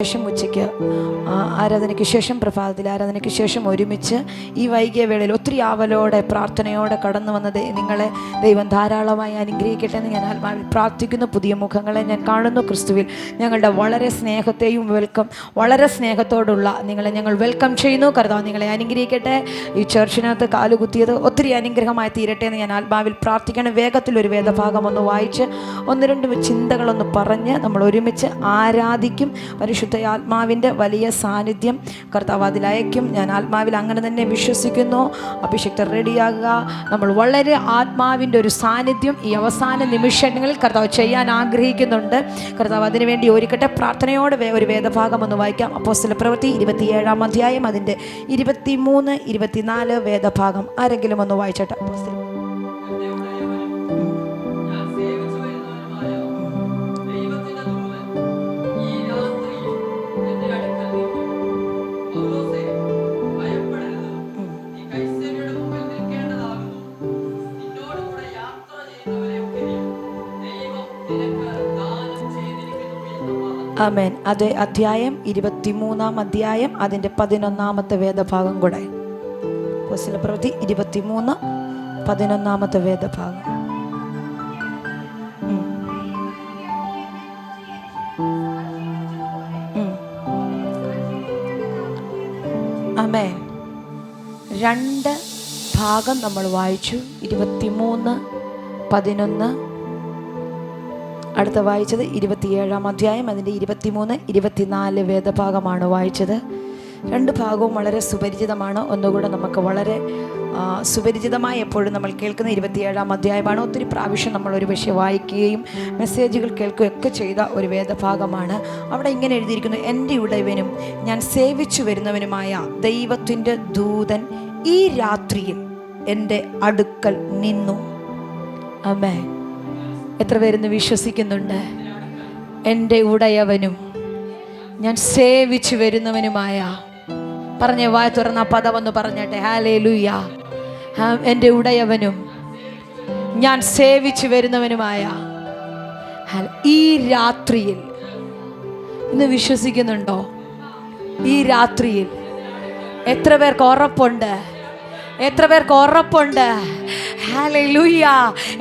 ശേഷം ഉച്ചയ്ക്ക് ആരാധനയ്ക്ക് ശേഷം പ്രഭാതത്തിൽ ആരാധനയ്ക്ക് ശേഷം ഒരുമിച്ച് ഈ വൈകിയ വേളയിൽ ഒത്തിരി ആവലോടെ പ്രാർത്ഥനയോടെ കടന്നു വന്നത് നിങ്ങളെ ദൈവം ധാരാളമായി അനുഗ്രഹിക്കട്ടെ എന്ന് ഞാൻ ആത്മാവിൽ പ്രാർത്ഥിക്കുന്നു. പുതിയ മുഖങ്ങളെ ഞാൻ കാണുന്നു. ക്രിസ്തുവിൽ ഞങ്ങളുടെ വളരെ സ്നേഹത്തെയും വളരെ സ്നേഹത്തോടുള്ള നിങ്ങളെ ഞങ്ങൾ വെൽക്കം ചെയ്യുന്നു. കർത്താവ് നിങ്ങളെ അനുഗ്രഹിക്കട്ടെ. ഈ ചർച്ചിനകത്ത് കാലുകുത്തിയത് ഒത്തിരി അനുഗ്രഹമായി തീരട്ടെ എന്ന് ഞാൻ ആത്മാവിൽ പ്രാർത്ഥിക്കണം. വേഗത്തിലൊരു വേദഭാഗം ഒന്ന് വായിച്ച് ഒന്ന് രണ്ട് ചിന്തകളൊന്ന് പറഞ്ഞ് നമ്മൾ ഒരുമിച്ച് ആരാധിക്കും. പരിശുദ്ധ ആത്മാവിൻ്റെ വലിയ സാന്നിധ്യം കർത്താവ് അതിലയക്കും. ഞാൻ ആത്മാവിൽ അങ്ങനെ തന്നെ വിശ്വസിക്കുന്നു. അഭിഷേക്തർ റെഡിയാകുക. നമ്മൾ വളരെ ആത്മാവിൻ്റെ ഒരു സാന്നിധ്യം ഈ അവസാന നിമിഷങ്ങളിൽ കർത്താവ് ചെയ്യാൻ ആഗ്രഹിക്കുന്നുണ്ട്. കർത്താവ് അതിനുവേണ്ടി ഒരുക്കട്ടെ. പ്രാർത്ഥനയോടെ ഒരു വേദഭാഗം ഒന്ന് വായിക്കാം. അപ്പോസ്തലപ്രവൃത്തി 27-ാം അധ്യായം അതിൻ്റെ 23, 24 വേദഭാഗം ആരെങ്കിലും ഒന്ന് വായിച്ചോട്ടെ. ആമേൻ. അത് അധ്യായം 23-ാം അധ്യായം അതിൻ്റെ 11-ാമത്തെ വേദഭാഗം കൂടെ. അപ്പോസ്തലപ്രവൃത്തി 23, 11-ാമത്തെ വേദഭാഗം. ആമേൻ. 2 ഭാഗം നമ്മൾ വായിച്ചു. 23, 11. അടുത്ത വായിച്ചത് 27-ാം അധ്യായം അതിൻ്റെ 23, 24 വേദഭാഗമാണ് വായിച്ചത്. 2 ഭാഗവും വളരെ സുപരിചിതമാണ്. ഒന്നുകൂടെ നമുക്ക് വളരെ സുപരിചിതമായി എപ്പോഴും നമ്മൾ കേൾക്കുന്ന 27-ാം അധ്യായമാണ്. ഒത്തിരി പ്രാവശ്യം നമ്മൾ ഒരു പക്ഷേ വായിക്കുകയും മെസ്സേജുകൾ കേൾക്കുകയൊക്കെ ചെയ്ത ഒരു വേദഭാഗമാണ്. അവിടെ ഇങ്ങനെ എഴുതിയിരിക്കുന്നു: എൻ്റെ ഉടയവനും ഞാൻ സേവിച്ചു വരുന്നവനുമായ ദൈവത്തിൻ്റെ ദൂതൻ ഈ രാത്രിയിൽ എൻ്റെ അടുക്കൽ നിന്നു. ആമേൻ. എത്ര പേരെന്ന് വിശ്വസിക്കുന്നുണ്ട്? എൻ്റെ ഉടയവനും ഞാൻ സേവിച്ചു വരുന്നവനുമായ, പറഞ്ഞ വായ തുറന്ന പദം ഒന്ന് പറഞ്ഞട്ടെ. ഹല്ലേലൂയ. എൻ്റെ ഉടയവനും ഞാൻ സേവിച്ചു വരുന്നവനുമായ ഈ രാത്രിയിൽ. ഇന്ന് വിശ്വസിക്കുന്നുണ്ടോ? ഈ രാത്രിയിൽ എത്ര പേർക്ക് ഉറപ്പുണ്ട്? എത്ര പേർക്ക് ഉറപ്പുണ്ട്? ഹല്ലേലൂയ.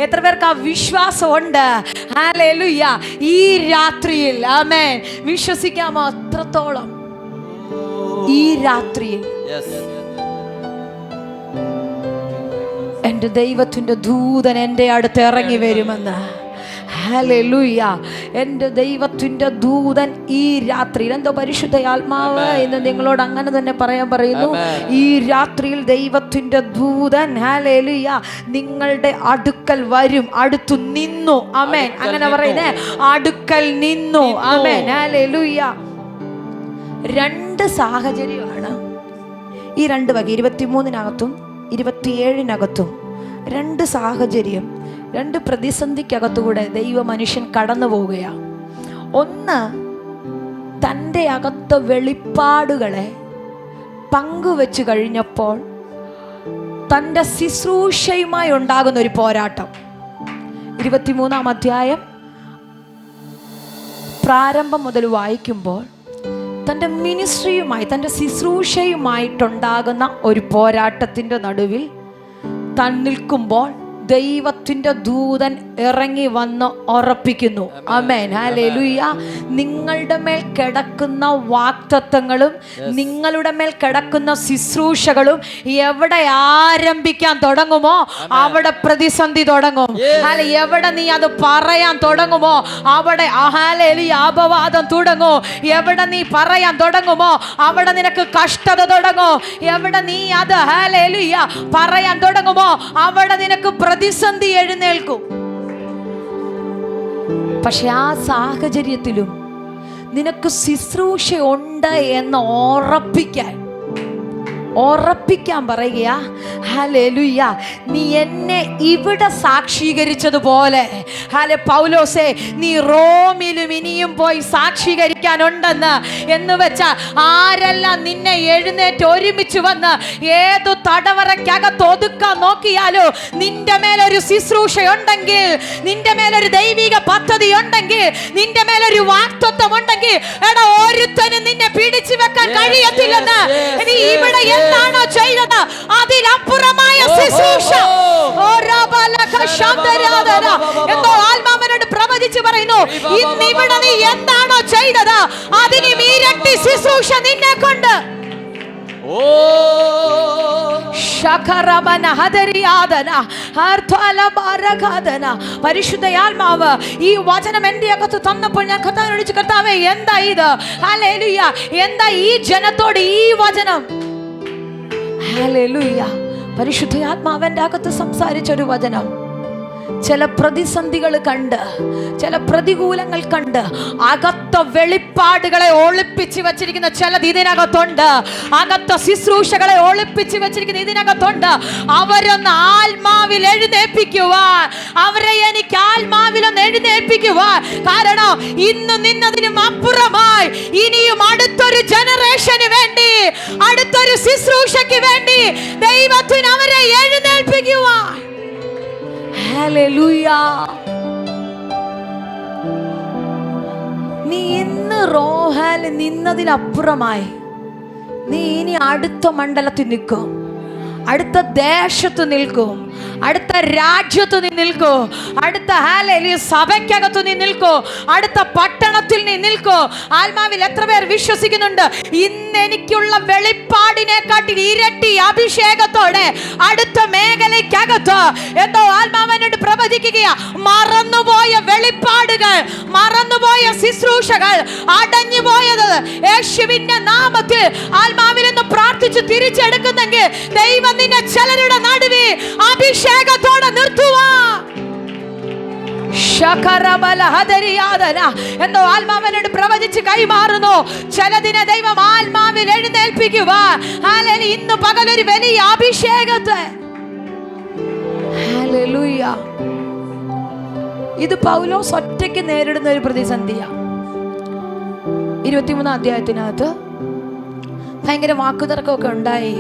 എത്ര പേർക്ക് ആ വിശ്വാസമുണ്ട്? ഹല്ലേലൂയ. ഈ രാത്രിയിൽ ആമേൻ. വിശ്വസിക്കാമോ? അത്രത്തോളം ഈ രാത്രിയിൽ എൻ്റെ ദൈവത്തിൻ്റെ ദൂതൻ എൻ്റെ അടുത്ത് ഇറങ്ങി വരുമെന്ന്. ഹല്ലേലൂയ. എൻ്റെ ദൈവത്തിൻ്റെ ദൂതൻ ഈ രാത്രിയിൽ. എന്തോ പരിശുദ്ധ ആത്മാവ് എന്ന് നിങ്ങളോട് അങ്ങനെ തന്നെ പറയാൻ പറയുന്നു. ഈ രാത്രിയിൽ ദൈവത്തിൻ്റെ ദൂതൻ ഹല്ലേലൂയ നിങ്ങളുടെ അടുക്കൽ വരും. അടുത്തു നിന്നു. ആമേൻ. അങ്ങനെ പറയുന്നേ, അടുക്കൽ നിന്നു. ആമേൻ. ഹല്ലേലൂയ. 2 സാഹചര്യമാണ് ഈ 2 വക. 23-നകത്തും 27-നകത്തും 2 സാഹചര്യം, 2 പ്രതിസന്ധിക്കകത്തുകൂടെ ദൈവ മനുഷ്യൻ കടന്നു പോവുകയാണ്. ഒന്ന്, തൻ്റെ അകത്ത് വെളിപ്പാടുകളെ പങ്കുവെച്ച് കഴിഞ്ഞപ്പോൾ തൻ്റെ ശുശ്രൂഷയുമായി ഉണ്ടാകുന്ന ഒരു പോരാട്ടം. 23-ാം അധ്യായം പ്രാരംഭം മുതൽ വായിക്കുമ്പോൾ തൻ്റെ മിനിസ്ട്രിയുമായി, തൻ്റെ ശുശ്രൂഷയുമായിട്ടുണ്ടാകുന്ന ഒരു പോരാട്ടത്തിൻ്റെ നടുവിൽ താൻ നിൽക്കുമ്പോൾ ദൈവത്തിൻ്റെ ദൂതൻ ഇറങ്ങി വന്ന് ഉറപ്പിക്കുന്നു. ആമേൻ. ഹല്ലേലൂയ. നിങ്ങളുടെ മേൽ കിടക്കുന്ന വാഗ്ദത്തങ്ങളും നിങ്ങളുടെ മേൽ കിടക്കുന്ന ശുശ്രൂഷകളും എവിടെ ആരംഭിക്കാൻ തുടങ്ങുമോ അവിടെ പ്രതിസന്ധി തുടങ്ങും. എവിടെ നീ അത് പറയാൻ തുടങ്ങുമോ അവിടെ ഹല്ലേലൂയ അപവാദം തുടങ്ങും. എവിടെ നീ പറയാൻ തുടങ്ങുമോ അവിടെ നിനക്ക് കഷ്ടത തുടങ്ങും. എവിടെ നീ അത് ഹല്ലേലൂയ പറയാൻ തുടങ്ങുമോ അവിടെ നിനക്ക് പ്രതിസന്ധി എഴുന്നേൽക്കും. പക്ഷെ ആ സാഹചര്യത്തിലും നിനക്ക് ശുശ്രൂഷ ഉണ്ട് എന്ന് ഉറപ്പിക്കാൻ പറയുക. ഹല്ലേലൂയ. നീ എന്നെ ഇവിടെ സാക്ഷീകരിച്ചതുപോലെ പൗലോസേ, നീ റോമിലും ഇനിയും പോയി സാക്ഷീകരിക്കാനുണ്ടെന്ന് എന്ന് വെച്ചാൽ ആരെല്ലാം നിന്നെ എഴുന്നേറ്റ് ഒരുമിച്ച് വന്ന് ഏതു തടവറയ്ക്കകത്ത് ഒതുക്കാൻ നോക്കിയാലോ, നിന്റെ മേലൊരു ശുശ്രൂഷയുണ്ടെങ്കിൽ, നിന്റെ മേലൊരു ദൈവിക പദ്ധതി ഉണ്ടെങ്കിൽ, നിന്റെ മേലൊരു വാക്തത്വം ഉണ്ടെങ്കിൽ, എടാ ഒരുത്തനും നിന്നെ പിടിച്ചു വെക്കാൻ കഴിയത്തില്ലെന്ന്. നീ ഇവിടെ എന്താണോ ചെയ്തത് അതിലപ്പുറമായ ശുശ്രൂഷ എന്തോ ആത്മാവനോട് പ്രവചിച്ച് പറയുന്നു, ഇന്നിവിടെ നീ എന്താണോ ചെയ്തത് അതിന് ഇരട്ടി ശുശ്രൂഷ നിന്നെ കൊണ്ട്. പരിശുദ്ധയാത്മാവ് ഈ വചനം എന്റെ അകത്ത് തന്നപ്പോൾ ഞാൻ കർത്താവിനോട് ചോദിച്ചു, കർത്താവേ എന്താ ഇത്? ഹല്ലേലൂയ. എന്താ ഈ ജനത്തോട് ഈ വചനം? ഹല്ലേലൂയ. പരിശുദ്ധയാത്മാവിന്റെ അകത്ത് സംസാരിച്ചൊരു വചനം. ചില പ്രതിസന്ധികൾ കണ്ട്, ചില പ്രതികൂലങ്ങൾ കണ്ട് അകത്ത വെളിപ്പാടുകളെ ഒളിപ്പിച്ച് വെച്ചിരിക്കുന്ന ചിലത് ഇതിനകത്തുണ്ട്. അകത്ത ശുശ്രൂഷകളെ ഒളിപ്പിച്ച് വെച്ചിരിക്കുന്ന ഇതിനകത്തുണ്ട്. അവരൊന്ന് ആത്മാവിൽ എഴുന്നേൽപ്പിക്കുവാൻ, അവരെ എനിക്ക് ആത്മാവിലൊന്ന് എഴുന്നേൽപ്പിക്കുവാൻ. കാരണം ഇന്ന് നിന്നതിനും അപ്പുറമായി ഇനിയും അടുത്തൊരു ജനറേഷന് വേണ്ടി, അടുത്തൊരു ശുശ്രൂഷയ്ക്ക് വേണ്ടി ദൈവത്തിന് അവരെ എഴുന്നേൽപ്പിക്കുവാൻ. ഹല്ലേലൂയ. നീ ഇന്ന് റോഹാൽ നിന്നതിലപ്പുറമായി നീ ഇനി അടുത്ത മണ്ഡലത്തിൽ നിൽക്കും, അടുത്ത ദേശത്ത് നിൽക്കും, അടുത്ത രാജ്യത്ത് നീ നിൽക്കൂ, അടുത്ത സഭയ്ക്കകത്ത് നീ നിൽക്കൂ, അടുത്ത പട്ടണത്തിൽ നീ നിൽക്കൂ. ആത്മാവിൽ എത്ര പേർ വിശ്വസിക്കുന്നുണ്ട് ഇന്ന് എനിക്കുള്ള വെളിപ്പാടിനെക്കാട്ടി ഇരട്ടി അഭിഷേകത്തോടെ അടുത്ത മേഖലയ്ക്കകത്ത് എന്തോ ആത്മാവിനോട് പ്രവചിക്കുക. മറന്നുപോയ വെളിപ്പാടുകൾ, മറന്നുപോയ ശുശ്രൂഷകൾ, അടഞ്ഞുപോയത് യേശുവിന്റെ നാമത്തിൽ ആത്മാവിൽ നിന്ന് പ്രാർത്ഥിച്ച് തിരിച്ചെടുക്കുന്നെങ്കിൽ ദൈവം നിന്നെ ചിലരുടെ നടുവിൽ അഭിഷേകത്തോടെ നിർത്തുവാ. എന്തോ ആത്മാവിനോട് പ്രവചിച്ച് കൈമാറുന്നു. ചിലതിനെ ദൈവം ആത്മാവിൽ എഴുന്നേൽപ്പിക്കുക. ഇന്ന് പകലൊരു വലിയ അഭിഷേകത്തെ. ഹല്ലേലൂയ. ഇത് പൗലോസ് ഒറ്റയ്ക്ക് നേരിടുന്ന ഒരു പ്രതിസന്ധിയാ. 23 അധ്യായത്തിനകത്ത് ഭയങ്കര വാക്കുതർക്കമൊക്കെ ഉണ്ടായി.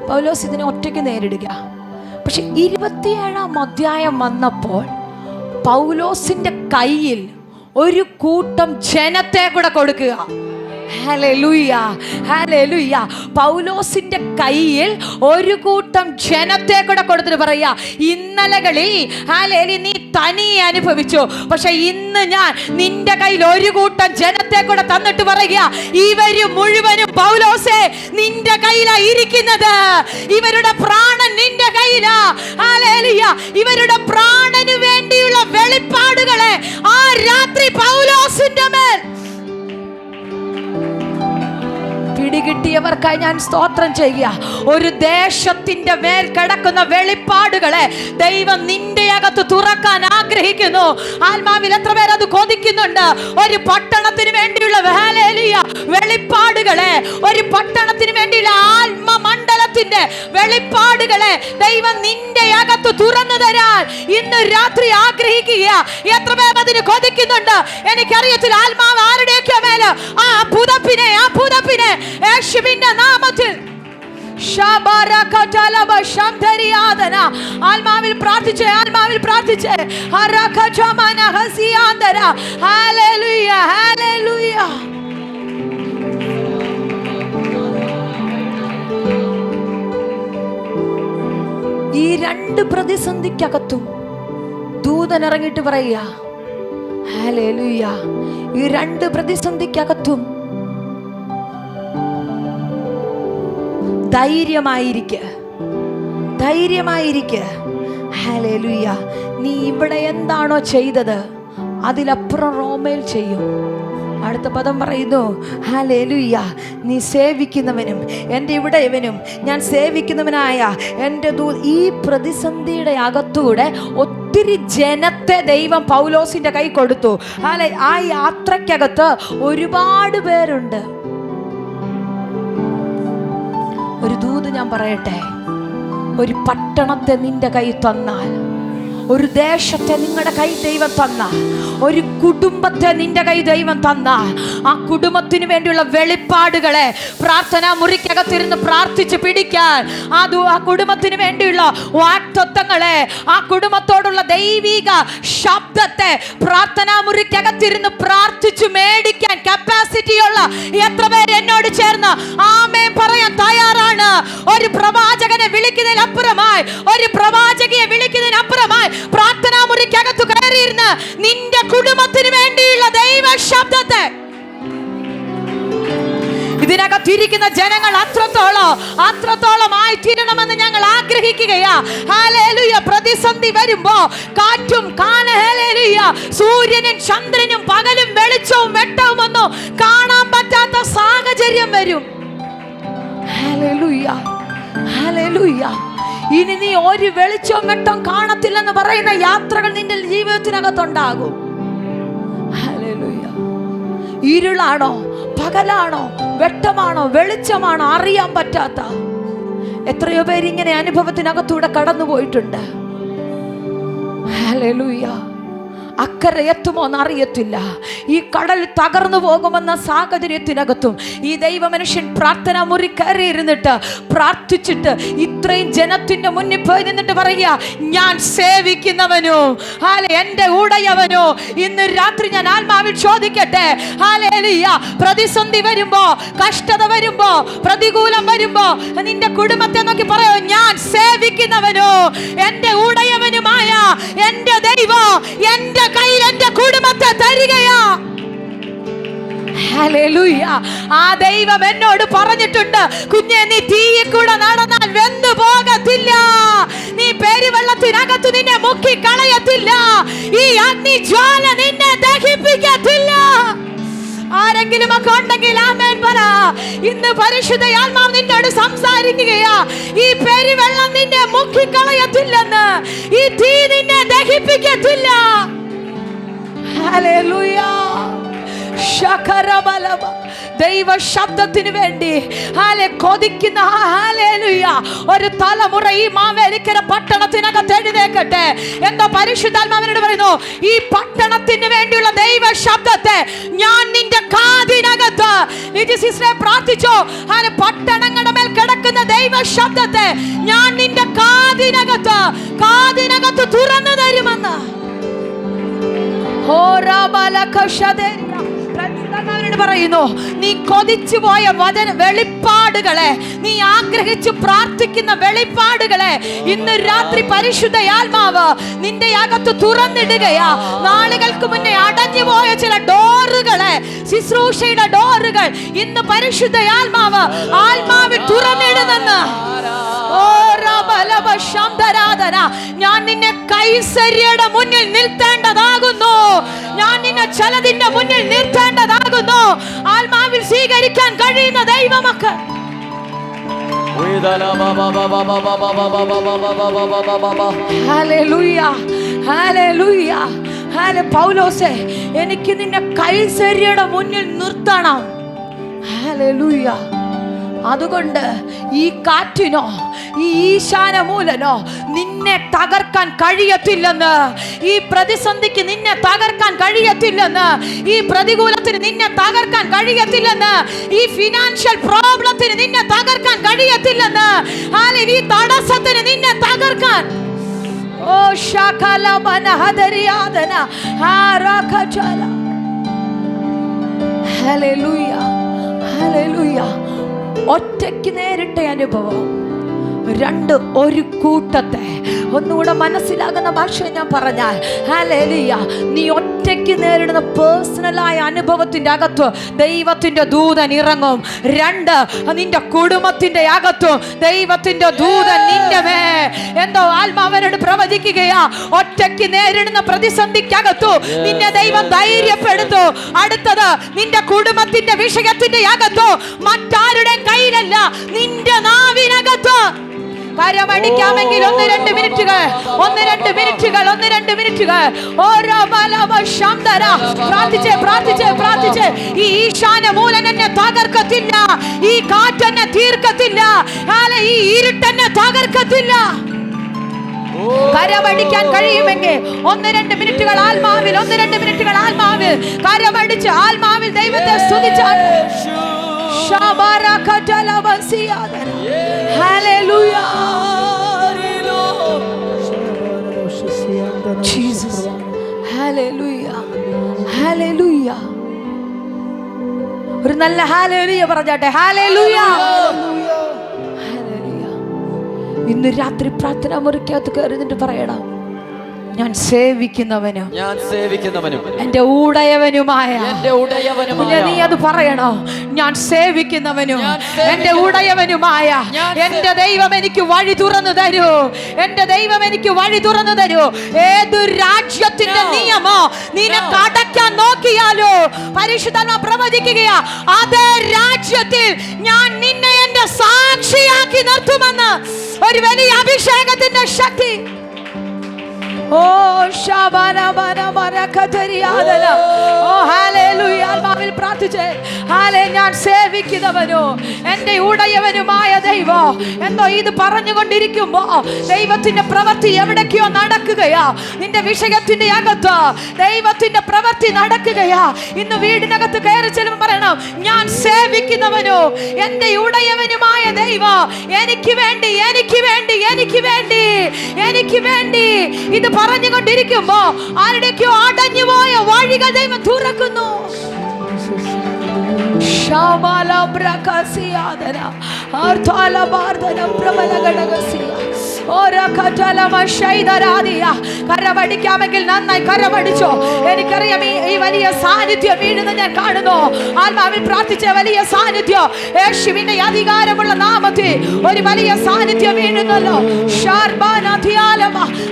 പൗലോസ് ഇതിനെ ഒറ്റയ്ക്ക് നേരിടുക. പക്ഷെ 27 അധ്യായം വന്നപ്പോൾ പൗലോസിന്റെ കയ്യിൽ ഒരു കൂട്ടം ജനത്തെ കൂടെ കൊടുക്കുക. Hallelujah, hallelujah. പൗലോസിന്റെ കയ്യിൽ ഒരു കൂട്ടം ജനത്തെ കൂടെ കൊടുത്തിട്ട് പറയാ, ഇന്നലകളിൽ നീ തനിയെ അനുഭവിച്ചു, പക്ഷെ ഇന്ന് ഞാൻ നിന്റെ കയ്യിൽ ഒരു കൂട്ടം ജനത്തെ കൂടെ തന്നിട്ട് പറയുക, ഇവര് മുഴുവനും പൗലോസേ നിന്റെ കയ്യിലാ ഇരിക്കുന്നത്. ഇവരുടെ പ്രാണൻ നിന്റെ കയ്യിലാ. ഹല്ലേലൂയ. ഇവരുടെ പ്രാണന് വേണ്ടിയുള്ള വെളിപ്പാടുകളെ ആ രാത്രി പൗലോസിന്റെ മേൽ പിടികിട്ടിയവർക്കായി ഞാൻ സ്തോത്രം ചെയ്യുക. ഒരു ദേശത്തിന്റെ മേൽ കിടക്കുന്ന വെളിപ്പാടുകളെ ദൈവം നിന്റെ അകത്ത് തുറക്കാൻ ആഗ്രഹിക്കുന്നു. ആത്മാവിൽ എത്ര പേർ അത് കൊതിക്കുന്നുണ്ട്? ഒരു പട്ടണത്തിന് വേണ്ടിയുള്ള വെളിപ്പാടുകളെ, ഒരു പട്ടണത്തിന് വേണ്ടിയുള്ള ആത്മമണ്ഡലത്തിന്റെ വെളിപ്പാടുകളെ ദൈവം നിന്റെ അകത്ത് തുറന്നു തരാൻ ഇന്ന് രാത്രി ആഗ്രഹിക്കുക. എത്ര പേർ അതിന് കൊതിക്കുന്നുണ്ട്? എനിക്കറിയത്തില്ല. ആത്മാവ് ആരുടെയൊക്കെ മേല് ആ പുതപ്പിനെ യേശുവിന്റെ നാമത്തിൽ ആത്മാവിൽ പ്രാർത്ഥിച്ചേ, ആത്മാവിൽ പ്രാർത്ഥിച്ചേ. Hallelujah, hallelujah. ഈ രണ്ട് പ്രതിസന്ധിക്കകത്തും ദൂതൻ ഇറങ്ങിയിട്ട് പറയുക, ഹല്ലേലൂയ. ഈ രണ്ട് പ്രതിസന്ധിക്കകത്തും ധൈര്യമായിരിക്കുക. ഹല്ലേലൂയ. നീ ഇവിടെ എന്താണോ ചെയ്തത് അതിലപ്പുറം റോമേൽ ചെയ്യും. അടുത്ത പദം പറയുന്നു, ഹല്ലേലൂയ. നീ സേവിക്കുന്നവനും എൻ്റെ ഇവിടെ ഇവനും ഞാൻ സേവിക്കുന്നവനായ എൻ്റെ ഈ പ്രതിസന്ധിയുടെ അകത്തൂടെ ഒത്തിരി ജനത്തെ ദൈവം പൗലോസിന്റെ കൈ കൊടുത്തു. ആ യാത്രക്കകത്ത് ഒരുപാട് പേരുണ്ട്. ഒരു ദൂത് ഞാൻ പറയട്ടെ. ഒരു പട്ടണത്തെ നിന്റെ കൈ തന്നാൽ, ഒരു ദേശത്തെ നിങ്ങളുടെ കൈ ദൈവം തന്ന, ഒരു കുടുംബത്തെ നിന്റെ കൈ ദൈവം തന്ന, ആ കുടുംബത്തിന് വേണ്ടിയുള്ള വെളിപ്പാടുകളെ പ്രാർത്ഥനാ മുറിക്കകത്തിരുന്ന് പ്രാർത്ഥിച്ച് പിടിക്കാൻ, ആ കുടുംബത്തിന് വേണ്ടിയുള്ള വാഗ്ദത്തങ്ങളെ, ആ കുടുംബത്തോടുള്ള ദൈവിക ശബ്ദത്തെ പ്രാർത്ഥനാ മുറിക്കകത്തിരുന്ന് പ്രാർത്ഥിച്ചു മേടിക്കാൻ കപ്പാസിറ്റിയുള്ള എത്ര പേര് എന്നോട് ചേർന്ന് ആമേൻ പറയാൻ തയ്യാറാണ്? ഒരു പ്രവാചകനെ വിളിക്കുന്നതിനപ്പുറമായി, ഒരു പ്രവാചകയെ വിളിക്കുന്നതിനപ്പുറമായി പ്രാർത്ഥനാ മുറിക്കകത്ത് കയറിയിരുന്ന് നിന്റെ കുടുംബത്തിന് വേണ്ടിയുള്ള ദൈവ ശബ്ദത്തെ, ഇതിനകത്തിരിക്കുന്ന ജനങ്ങൾ അത്രത്തോളം ആയിത്തീരണമെന്ന് ഞങ്ങൾ ആഗ്രഹിക്കുകയാ. ഹല്ലേലൂയ. പ്രതിസന്ധി വരുമ്പോ കാറ്റും സൂര്യനും ചന്ദ്രനും പകലും വെളിച്ചവും വെട്ടവും ഒന്നും കാണാൻ പറ്റാത്ത സാഹചര്യം വരും. Hallelujah, hallelujah. ഇനി നീ ഒരു വെളിച്ചവും വെട്ടം കാണത്തില്ലെന്ന് പറയുന്ന യാത്രകൾ നിന്റെ ജീവിതത്തിനകത്തുണ്ടാകും. ഹല്ലേലൂയ. ഇരുളാണോ പകലാണോ വെട്ടമാണോ വെളിച്ചമാണോ അറിയാൻ പറ്റാത്ത എത്രയോ പേര് ഇങ്ങനെ അനുഭവത്തിനകത്തൂടെ കടന്നു പോയിട്ടുണ്ട്. ഹല്ലേലൂയ. അക്കരെ എത്തുമോ എന്നറിയത്തില്ല. ഈ കടൽ തകർന്നു പോകുമെന്ന സാഹചര്യത്തിനകത്തും ഈ ദൈവ മനുഷ്യൻ പ്രാർത്ഥന മുറി കയറി ഇരുന്നിട്ട് പ്രാർത്ഥിച്ചിട്ട് ഇത്രയും ജനത്തിന്റെ മുന്നിൽ പോയി നിന്നിട്ട് പറയുക, ഞാൻ സേവിക്കുന്നവനോ എൻ്റെ ഉടയവനോ. ഇന്ന് രാത്രി ഞാൻ ആത്മാവിൽ ചോദിക്കട്ടെ, ഹല്ലേലൂയ. പ്രതിസന്ധി വരുമ്പോ, കഷ്ടത വരുമ്പോ, പ്രതികൂലം വരുമ്പോ നിന്റെ കുടുംബത്തെ നോക്കി പറയോ, ഞാൻ സേവിക്കുന്നവനോ എൻ്റെ ഉടയവനുമായ എൻ്റെ ദൈവം എൻ്റെ കയ്യിൽ എൻ്റെ കുടുംബത്തെ തരികയാ. ഹല്ലേലൂയ. ആ ദൈവം എന്നോട് പറഞ്ഞിട്ടുണ്ട്, കുഞ്ഞെ നീ തീയിൽ കൂടെ നടന്നാൽ വെന്തു പോകത്തില്ല, നീ പെരുവെള്ളത്തിനകത്ത് നിന്നെ മുക്കി കളയത്തില്ല, ഈ അഗ്നിജ്വാല നിന്നെ ദഹിപ്പിക്കത്തില്ല. ആരെങ്കിലും ഒക്കെ ഉണ്ടെങ്കിൽ ആമേൻ പറ. ഇന്ന് പരിശുദ്ധ ആത്മാവ് നിന്നോട് സംസാരിക്കുകയാ, ഈ പെരുവെള്ളം നിന്നെ മുക്കി കളയത്തില്ലെന്ന്, ഈ തീ നിന്നെ ദഹിപ്പിക്കത്തില്ല. ഹല്ലേലൂയ. ശകരബലവ. ദൈവ ശബ്ദത്തിന് വേണ്ടി കൊതിക്കുന്ന ഒരു തലമുറ ഈ മാവേലിക്കര പട്ടണത്തിനകത്ത് എഴുന്നേൽക്കട്ടെ. എന്തോ പരിശുദ്ധാത്മാവിനോട് പറയുന്നു, ഈ പട്ടണത്തിന് വേണ്ടിയുള്ള ദൈവ ശബ്ദത്തെ ഞാൻ നിന്റെ കാതിനകത്ത് പ്രാർത്ഥിച്ചോ. പട്ടണങ്ങളുടെ മേൽ കിടക്കുന്ന ദൈവ ശബ്ദത്തെ ഞാൻ നിന്റെ കാതിനകത്ത് തുറന്നു തരുമെന്ന്. പറയുന്നു, നീ കൊതിച്ചു പോയ വെളിപ്പാടുകളെ, നീ ആഗ്രഹിച്ചു പ്രാർത്ഥിക്കുന്ന വെളിപ്പാടുകളെ ഇന്ന് രാത്രി പരിശുദ്ധ ആത്മാവ് നിന്റെ അകത്ത് തുറന്നിടുകയാ. നാളുകൾക്ക് മുന്നേ അടഞ്ഞു പോയ ചില ഡോറുകളെ, ശുശ്രൂഷയുടെ ഡോറുകൾ ഇന്ന് പരിശുദ്ധ ആത്മാവിൽ തുറന്നിടുന്നെന്ന്. ഞാൻ നിന്നെ കൈസര്യയുടെ മുന്നിൽ നിർത്തേണ്ടതാകുന്നു, ഞാൻ നിന്നെ ചലതിന്റെ മുന്നിൽ നിർത്തേണ്ടതാകുന്നു. ആത്മാവിൽ സ്വീകരിക്കാൻ കഴിയുന്ന ദൈവമക്കൾ ഹല്ലേലൂയ, ഹല്ലേലൂയ. പൗലോസേ, എനിക്ക് നിന്നെ കൈസര്യയുടെ മുന്നിൽ നിർത്തണം. ഹല്ലേലൂയ. അതുകൊണ്ട് ഈ കാറ്റിനോ ഈ ഈശാനമൂലനോ നിന്നെ തകർക്കാൻ കഴിയത്തില്ലെന്ന്, ഈ പ്രതിസന്ധിക്ക് നിന്നെ തകർക്കാൻ കഴിയത്തില്ലെന്ന്, ഈ പ്രതികൂലത്തിന് നിന്നെ തകർക്കാൻ കഴിയത്തില്ലെന്ന്, ഈ ഫിനാൻഷ്യൽ പ്രോബ്ലത്തിന് നിന്നെ തകർക്കാൻ കഴിയത്തില്ലെന്ന്, ഈ തടസ്സത്തിന് നിന്നെ തകർക്കാൻ. ഓ ശകലബന ഹദരിയാദന ഹാരഖചല. Hallelujah, hallelujah. ഒറ്റയ്ക്ക് നേരിട്ട അനുഭവം, രണ്ട് ഒരു കൂട്ടത്തെ ഒന്നുകൂടെ മനസ്സിലാകുന്ന ഭാഷ ഞാൻ പറഞ്ഞാൽ, ഹല്ലേലൂയ, നീ ഒറ്റയ്ക്ക് നേരിടുന്ന പേഴ്സണലായ അനുഭവത്തിന്റെ അകത്ത് ദൈവത്തിന്റെ ദൂതൻ ഇറങ്ങും. രണ്ട്, നിന്റെ കുടുംബത്തിന്റെ അകത്തും ദൈവത്തിന്റെ ദൂതൻ നിന്റെ മേ എന്തോ ആത്മാവനോട് പ്രവചിക്കുകയാ. ഒറ്റയ്ക്ക് നേരിടുന്ന പ്രതിസന്ധിക്കകത്തു നിന്നെ ദൈവം ധൈര്യപ്പെടുത്തു. അടുത്തത്, നിന്റെ കുടുംബത്തിന്റെ വിഷയത്തിന്റെ അകത്തു മറ്റാരുടെ കയ്യിലല്ല, നിന്റെ നാവിനകത്ത്. കരമടിക്കാമെങ്കിൽ 1-2 മിനിറ്റുകൾ, 1-2 മിനിറ്റുകൾ, 1-2 മിനിറ്റുകൾ. ഓരോ ബലവശംതര പ്രാർത്ഥിച്ച് പ്രാർത്ഥിച്ച് പ്രാർത്ഥിച്ച്. ഈ ഈശാന മൂലൻ എന്നെ തകർക്കത്തില്ല, ഈ കാറ്റെന്നെ തീർക്കത്തില്ല, ഈ ഇരുട്ടെന്നെ തകർക്കത്തില്ല. കരമടിക്കാൻ കഴിയുമെങ്കിൽ 1-2 മിനിറ്റുകൾ ആത്മാവിൽ, 1-2 മിനിറ്റുകൾ ആത്മാവിൽ കരമടിച്ച് ആത്മാവിൽ ദൈവത്തെ സ്തുതിച്ചാൽ. ഹല്ലേലൂയ. ജീസസ്. ഹല്ലേലൂയ. ഹല്ലേലൂയ. ഒരു നല്ല ഹല്ലേലൂയ പറഞ്ഞാട്ടെ. ഹല്ലേലൂയ. ഇന്ന് രാത്രി പ്രാർത്ഥനാ മുറിക്കകത്ത് കയറിന്നിട്ട് പറയണം, ഞാൻ സേവിക്കുന്നവനും എന്റെ ഉടയവനുമായ. നീ അത് പറയണോ? ഞാൻ സേവിക്കുന്നവനും എന്റെ ഉടയവനുമായ എന്റെ ദൈവം എനിക്ക് വഴി തുറന്നു തരൂ, എന്റെ ദൈവം എനിക്ക് വഴി തുറന്നു തരൂ. ഏതു രാജ്യത്തിന്റെ നിയമോ നിനക്ക് അടയ്ക്കാൻ നോക്കിയാലോ, പരിശുദ്ധാത്മാ പ്രവചിക്കുകയാ, അതേ രാജ്യത്തിൽ ഞാൻ നിന്നെ എന്റെ സാക്ഷിയാക്കി നിർത്തുമെന്ന്. ഒരു വലിയ അഭിഷേകത്തിന്റെ ശക്തി. ഓ ആത്മാവിൽ പ്രാർത്ഥിച്ചേ. ഞാൻ സേവിക്കുന്നവനോ എന്റെ ഉടയവനുമായ ദൈവം. എന്തോ ഇത് പറഞ്ഞുകൊണ്ടിരിക്കുമ്പോ ദൈവത്തിന്റെ പ്രവൃത്തി എവിടേക്കോ നടക്കുകയാ. നിന്റെ വിഷയത്തിന്റെ അകത്ത് ദൈവത്തിന്റെ പ്രവൃത്തി നടക്കുകയാ. ഇന്ന് വീടിനകത്ത് കയറി ചെല്ലുമ്പോൾ പറയണം, ഞാൻ സേവിക്കുന്നവനോ എന്റെ ഉടയവനുമായ ദൈവം എനിക്ക് വേണ്ടി, എനിക്ക് വേണ്ടി, എനിക്ക് വേണ്ടി, എനിക്ക് വേണ്ടി. ഇത് പറഞ്ഞുകൊണ്ടിരിക്കുമ്പോ ആരുടെയൊക്കെയോ അടഞ്ഞുപോയ വഴികൾ ദൈവം തുറക്കുന്നു. കരമടിക്കാമെങ്കിൽ നന്നായി കരമടിച്ചോ. എനിക്കറിയാം ഈ വലിയ സാന്നിധ്യം വീഴുന്ന ഞാൻ കാണുന്നു. ആത്മാവിൽ പ്രാർത്ഥിച്ച വലിയ സാന്നിധ്യം, യേശുവിന്റെ അധികാരമുള്ള നാമത്തിൽ ഒരു വലിയ സാന്നിധ്യം വീഴുന്നല്ലോ.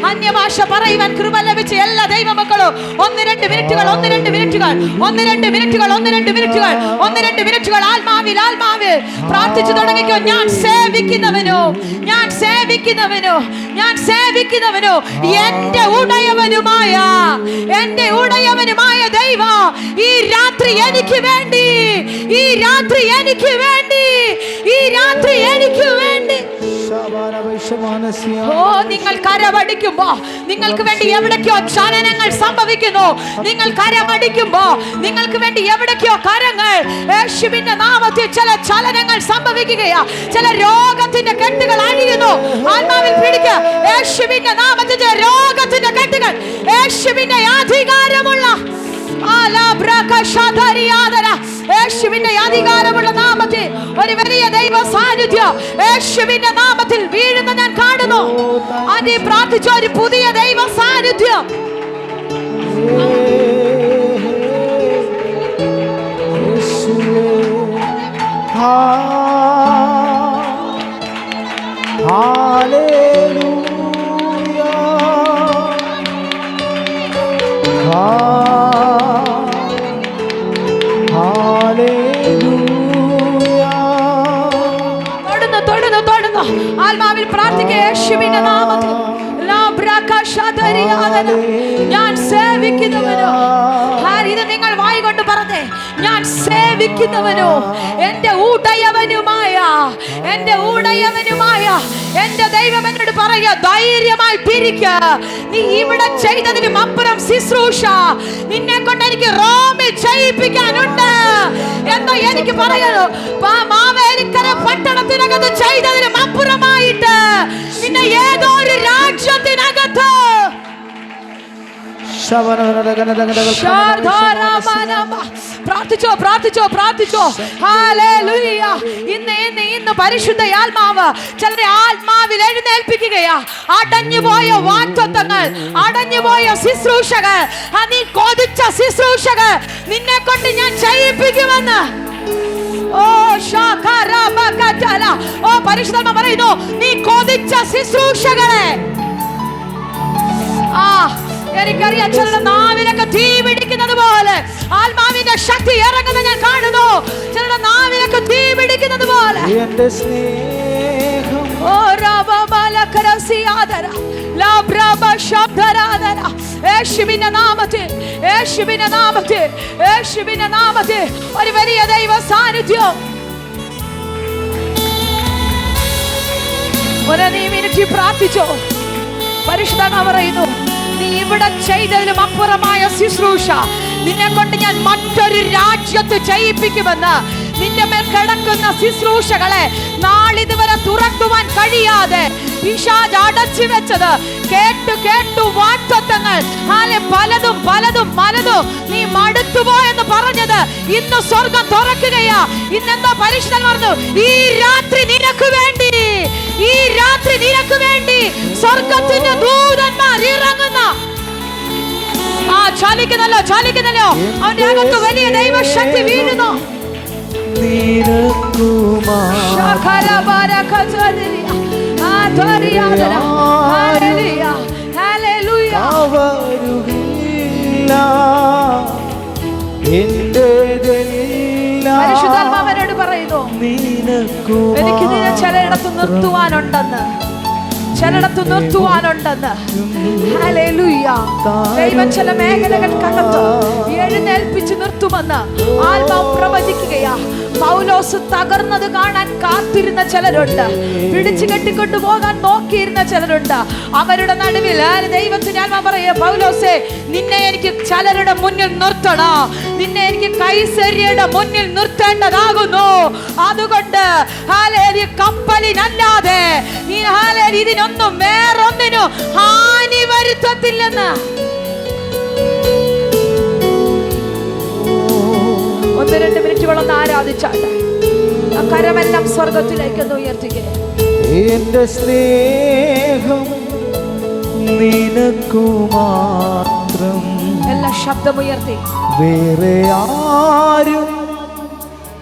അന്യഭാഷ പറയുവാൻ കൃപ ലഭിച്ച എല്ലാ ദൈവമക്കളും 1-2 മിനിറ്റുകൾ, 1-2 മിനിറ്റുകൾ, 1-2 മിനിറ്റുകൾ, 1-2 മിനിറ്റുകൾ, 1-2 മിനിറ്റുകൾ ആത്മാവിൽ, ആത്മാവിൽ പ്രാർത്ഥിച്ചു തുടങ്ങിക്കോ. ഞാൻ സേവിക്കുന്നവനോ, ഞാൻ സേവിക്കുന്നവനോ, ഞാൻ സേവിക്കുന്നവനോ എന്റെ ഉടയവനുമായ, എന്റെ ഉടയവനുമായ ദൈവം ഈ രാത്രി എനിക്ക് വേണ്ടി, ഈ രാത്രി എനിക്ക് വേണ്ടി, ഈ രാത്രി എനിക്ക് വേണ്ടി. ഓ, നിങ്ങൾ കരമടിക്കുമ്പോ നിങ്ങൾക്ക് വേണ്ടി എവിടേക്കോ ചലനങ്ങൾ സംഭവിക്കുന്നു. നിങ്ങൾ കരമടിക്കുമ്പോ നിങ്ങൾക്ക് വേണ്ടി എവിടേക്കോ കരങ്ങൾ യേശുവിന്റെ നാമത്തിൽ ചില ചലനങ്ങൾ സംഭവിക്കുകയാ. ചില രോഗത്തിന്റെ കെട്ടുകൾ അഴിയുന്നു. ആത്മാവിൽ പിടിക്കുക. യേശുവിന്റെ നാമത്തിൽ രോഗത്തിന്റെ കെട്ടുകൾ യേശുവിന്റെ അധികാരമുള്ള യേശുവിന്റെ അധികാരമുള്ള നാമത്തിൽ ഒരു വലിയ ദൈവ സാന്നിധ്യം യേശുവിന്റെ നാമത്തിൽ വീഴുന്ന ഞാൻ കാണുന്നു. അതി പ്രാർത്ഥിച്ച ഒരു പുതിയ ദൈവ സാന്നിധ്യം. ആത്മാവിൽ പ്രാർത്ഥിക്കുക. യേശുവിന്റെ നാമത്തിൽ ഞാൻ സേവിക്കുന്നവനോ. ഇത് നിങ്ങൾ വായി കൊണ്ട് പറഞ്ഞേ, ഞാൻ സേവിക്കുന്നവനോ എന്റെ ഉടയവനുമായ, എന്റെ ഉടയവനുമായ എന്റെ ദൈവം എന്നോട് പറയാ, ധൈര്യമായി പിരിക്ക. നീ ഇവിടെ ചെയ്തതിനും അപ്പുറം ശുശ്രൂഷ നിന്നെ കൊണ്ട് എനിക്ക് റോമിൽ ചെയ്യിപ്പിക്കാനുണ്ട് എന്നോ എനിക്ക് പറയുന്നു. മാവേലിക്കര പട്ടണത്തിനകത്ത് ചെയ്തതിനും അപ്പുറമായിട്ട് നിന്നെ ഏതോ ഒരു രാജ്യത്തിനകത്ത് പ്രാർത്ഥിച്ചോ, പ്രാർത്ഥിച്ചോ, പ്രാർത്ഥിച്ചോ. ഹല്ലേലൂയ. ഇന്ന് പരിശുദ്ധ ആത്മാവ് ചിലരെ ആത്മാവിൽ എഴുന്നേൽപ്പിക്കുകയാ. അടഞ്ഞുപോയ വാഗ്ദത്തങ്ങൾ, അടഞ്ഞുപോയ ശുശ്രൂഷകൾ, നീ കൊതിച്ച ശുശ്രൂഷകൾ നിന്നെ കൊണ്ട് ഞാൻ ചെയ്യിപ്പിക്കുമെന്ന്. ഓ ഓ പരിശുദ്ധ പറയുന്നു, നീ കൊതിച്ച ശുശ്രൂഷകളെ. എനിക്കറിയാം, ചിലരുടെ നാവിലൊക്കെ തീ പിടിക്കുന്നത് പോലെ ആത്മാവിന്റെ ശക്തി ഇറങ്ങുന്ന ഞാൻ കാണുന്നു. ചിലരുടെ നാവിലൊക്കെ തീ പിടിക്കുന്നത് പോലെ. ഓ യേശുവിന്റെ നാമത്തിൽ ഒരു വലിയ ദൈവ സാന്നിധ്യം. നീ മിനിറ്റ് പ്രാർത്ഥിച്ചോ. പരിശുദ്ധാത്മാവ് പറയുന്നു, നീ ഇവിടെ ചെയ്തതിലും അപ്പുറമായ ശുശ്രൂഷ നിന്നെ കൊണ്ട് ഞാൻ മറ്റൊരു രാജ്യത്ത് ചെയ്യിപ്പിക്കുമെന്ന്. നിന്റെ മേൽ കിടക്കുന്ന ശുശ്രൂഷകളെ നാളിതുവരെ തുറക്കുവാൻ കഴിയാതെ പിശാച് അടച്ചു വെച്ചത് കേട്ടു വാഗ്ദത്തങ്ങൾ പലതും നീ മടുത്തുപോയെന്ന് പറഞ്ഞത് ഇന്ന് സ്വർഗം തുറക്കുകയാ. ഇന്നെന്താ പരിശുദ്ധൻ പറഞ്ഞു, ഈ രാത്രി നിനക്ക് വേണ്ടി സ്വർഗത്തിന്റെ ദൂതന്മാർ ഇറങ്ങുന്ന. ചലിക്കുന്നല്ലോ അവന്റെ അകത്ത് വലിയ ദൈവശക്തി വീഴുന്നു. പരിശുദ്ധാത്മാവനോട് പറയുന്നു, എനിക്ക് നിന്നെ ചിലയിടത്ത് നിർത്തുവാനുണ്ടെന്ന്. ഹല്ലേലൂയ. ദൈവം ചില മേഖലകൾക്കകത്ത് എഴുന്നേൽപ്പിച്ച് നിർത്തുമെന്ന് ആത്മാവ് പ്രവചിക്കുകയാ. പൗലോസ് തകർന്നത് കാണാൻ കാത്തിരുന്ന ചിലരുണ്ട്, പിടിച്ചു കെട്ടിക്കൊണ്ടു പോകാൻ നോക്കിയിരുന്ന ചിലരുണ്ട്. അവരുടെ നടുവിൽ ദൈവത്തിന് ആത്മാവ് പറയുക, പൗലോസേ, നിന്നെ എനിക്ക് ചിലരുടെ മുന്നിൽ നിർത്തണം. നിന്നെ എനിക്ക് കൈസര്യയുടെ മുന്നിൽ നിർത്തേണ്ടതാകുന്നു. അതുകൊണ്ട് കപ്പലിനല്ലാതെ ഇതിനൊന്നും വേറൊന്നിനും ഹാനി വരുത്തത്തില്ലെന്ന്. ഒന്ന് 2 മിനിറ്റുകളൊന്ന് ആരാധിച്ചാട്ടെ. കരമെല്ലാം സ്വർഗത്തിലേക്ക് ഉയർത്തുക. എന്റെ സ്നേഹം നിനക്കു മാത്രം. എല്ലാ ശബ്ദമുയർത്തി. വേറെ ആരും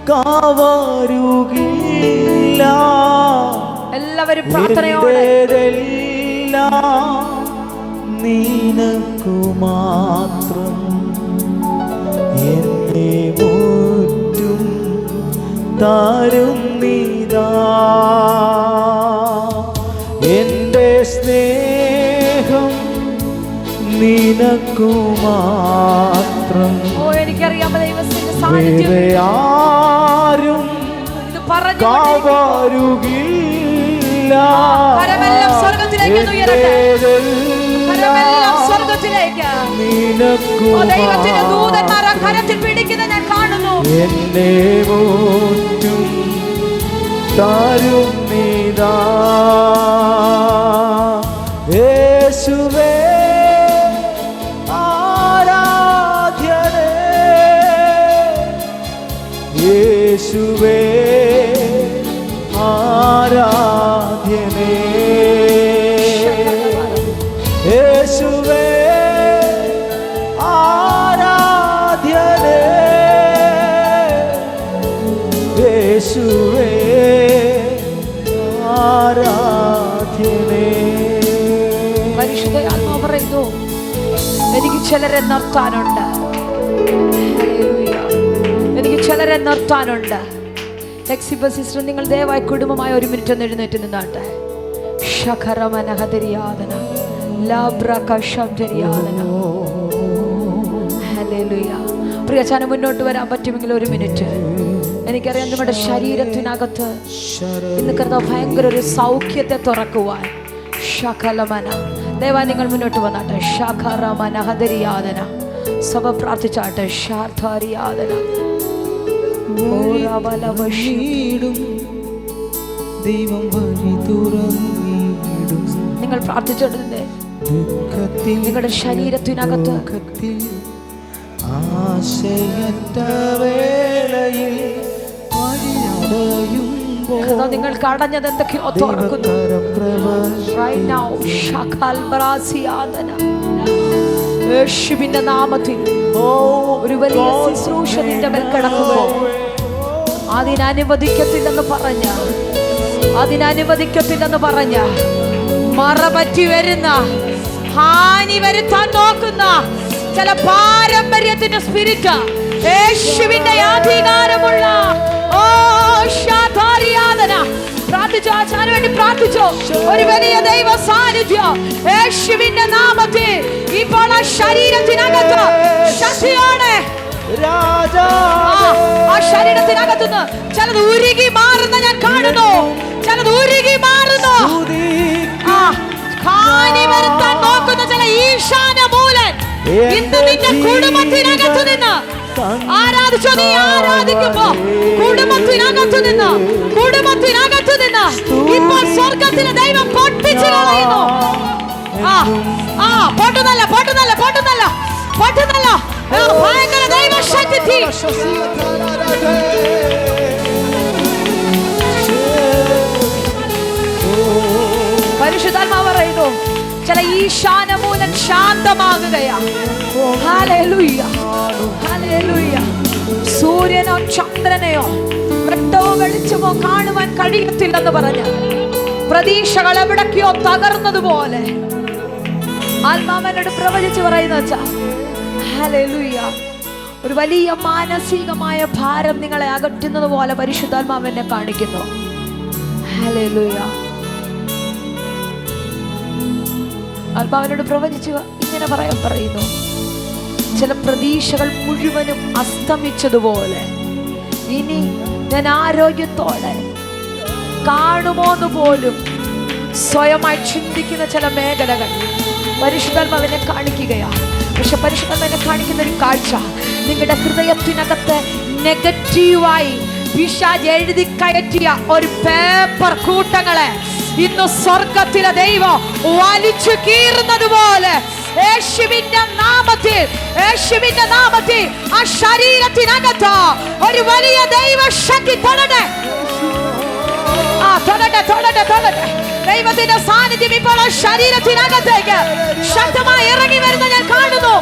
കാവരുകില്ല. എല്ലാവരും പ്രാർത്ഥനയോടെ. നിനക്കു മാത്രം എന്നെ മുറ്റും താരും നീതാ. എന്റെ സ്നേഹം നിനക്കു മാത്രം. എനിക്കറിയാം വേറെ ആരും കാവരുകില്ല. കരമെല്ലാം സ്വർഗത്തിലേക്ക് ഉയരട്ടെ. ദൈവത്തിന്റെ ദൂതന്മാർ ആ കരത്തിൽ പിടിക്കുന്ന ഞാൻ കാണുന്നു. എന്നെ മുറ്റും താരും നീതാ. യേശുവേ ആരാധ്യനേ, യേശുവേ ആരാധ്യനേ, യേശുവേ ആരാധ്യനേ, യേശുവേ ആരാധ്യനേ. പരിശുദ്ധ ആത്മാവ് പറയുന്നു, എനിക്ക് ചിലരെ നിർത്താനുണ്ട്. എനിക്ക് ചിലരെ നിർത്താനുണ്ട്. എക്സിബ സിസ്റ്റർ, നിങ്ങൾ ദയവായി കുടുംബമായ 1 മിനിറ്റ് ഒന്ന് എഴുന്നേറ്റ് നിന്നാട്ടെ. പ്രിയച്ചാന് മുന്നോട്ട് വരാൻ പറ്റുമെങ്കിൽ 1 മിനിറ്റ്. എനിക്കറിയാം നിങ്ങളുടെ ശരീരത്തിനകത്ത് ഇന്ന് കർത്താവ് ഭയങ്കര ഒരു സൗഖ്യത്തെ തുറക്കുവാൻ. ശകലമന ദയവായി നിങ്ങൾ മുന്നോട്ട് വന്നാട്ടെ. ശഖരമന ഹദരിയാദന സഭ പ്രാർത്ഥിച്ചാട്ടെ. ശാർധാരിയാദന ദൈവം വഴി തുറന്നിടും. നിങ്ങൾ പ്രാർത്ഥിച്ചോട്ടെ. നിങ്ങളുടെ ശരീരത്തിനകത്ത് ആശയറ്റ വേളയിൽ നിങ്ങൾക്ക് അടഞ്ഞത് എന്തൊക്കെയോ തുറക്കുന്നു. യേശുവിന്റെ നാമത്തിൽ ഒരു വലിയ ശുശ്രൂഷ നിന്റെ മേൽ കടക്കുമ്പോൾ അതിനനുവദിക്കത്തില്ലെന്ന് പറഞ്ഞ മറപറ്റി വരുന്ന, ഹാനി വരുത്താൻ നോക്കുന്ന ചില പാരമ്പര്യത്തിന്റെ സ്പിരിറ്റ് യേശുവിന്റെ അധികാരമുള്ള പ്രാർത്ഥിച്ചോ. ആചാന് വേണ്ടി പ്രാർത്ഥിച്ചോ. ഒരു വലിയ ദൈവ സാന്നിധ്യം യേശുവിന്റെ നാമത്തിൽ ഇപ്പോൾ ആ ശരീരത്തിനകത്ത് ശക്തിയാണ്. ആ ശരീരത്തിനകത്തുനിന്ന് ചിലത് ഉരുകി മാറുന്ന ഞാൻ കാണുന്നു. ചിലത് ഉരുകി മാറുന്നു. ഹാനി വരുത്താൻ നോക്കുന്ന ചില ഈശാന മൂലൻ ഇന്ന് നിന്റെ കുടുംബത്തിനകത്തു നിന്ന് ആരാധിച്ചോ. നീ ആരാധിക്കുമ്പോ കുടുംബത്തിനകത്തു നിന്ന് ഇപ്പോൾ സ്വർഗത്തിലെ ദൈവം പൊട്ടിച്ചു കളയുന്നു. പൊട്ടുന്നല്ല ഭയങ്കര ദൈവശക്തി. പരിശുദ്ധാത്മാവ് പറയുന്നു ചില ഈശാനമൂലം ശാന്തമാകുകയാണ്. Hallelujah, hallelujah. സൂര്യനോ ചന്ദ്രനെയോ വെട്ടമോ വെളിച്ചമോ കാണുവാൻ കഴിയത്തില്ലെന്ന് പറഞ്ഞ് പ്രതീക്ഷകൾ എവിടൊക്കെയോ തകർന്നതുപോലെ ആത്മാവനോട് പ്രവചിച്ച് പറയുന്ന വെച്ചാ ഹല്ലേലൂയ, ഒരു വലിയ മാനസികമായ ഭാരം നിങ്ങളെ അകറ്റുന്നത് പോലെ പരിശുദ്ധാത്മാവനെ കാണിക്കുന്നു. ഹല്ലേലൂയ. ആത്മാവനോട് പ്രവചിച്ച് ഇങ്ങനെ പറയുന്നു, ചില പ്രതീക്ഷകൾ മുഴുവനും അസ്തമിച്ചതുപോലെ ഇനി ഞാൻ ആരോഗ്യത്തോടെ കാണുമോന്ന് പോലും സ്വയമായി ചിന്തിക്കുന്ന ചില മേഖലകൾ പരിശുദ്ധാത്മാവിനെ കാണിക്കുകയാണ്. പക്ഷെ പരിശുദ്ധാത്മാവിനെ കാണിക്കുന്ന ഒരു കാഴ്ച, നിങ്ങളുടെ ഹൃദയത്തിനകത്ത് നെഗറ്റീവായി പിശാച് എഴുതി കയറ്റിയ ഒരു പേപ്പർ കൂട്ടങ്ങളെ ഇന്ന് സ്വർഗത്തിലെ ദൈവം വലിച്ചു കീറുന്നത് പോലെ യേശുവിന്റെ നാമത്തിൽ ആ ശരീരത്തിനകത്ത് ഒരു വലിയ ദൈവശക്തി തൊടട്ടെ. ദൈവത്തിന്റെ സാന്നിധ്യം ഇപ്പോൾ ശരീരത്തിനകത്തേക്ക് ശക്തമായി ഇറങ്ങി വരുന്ന ഞാൻ കാണുന്നു.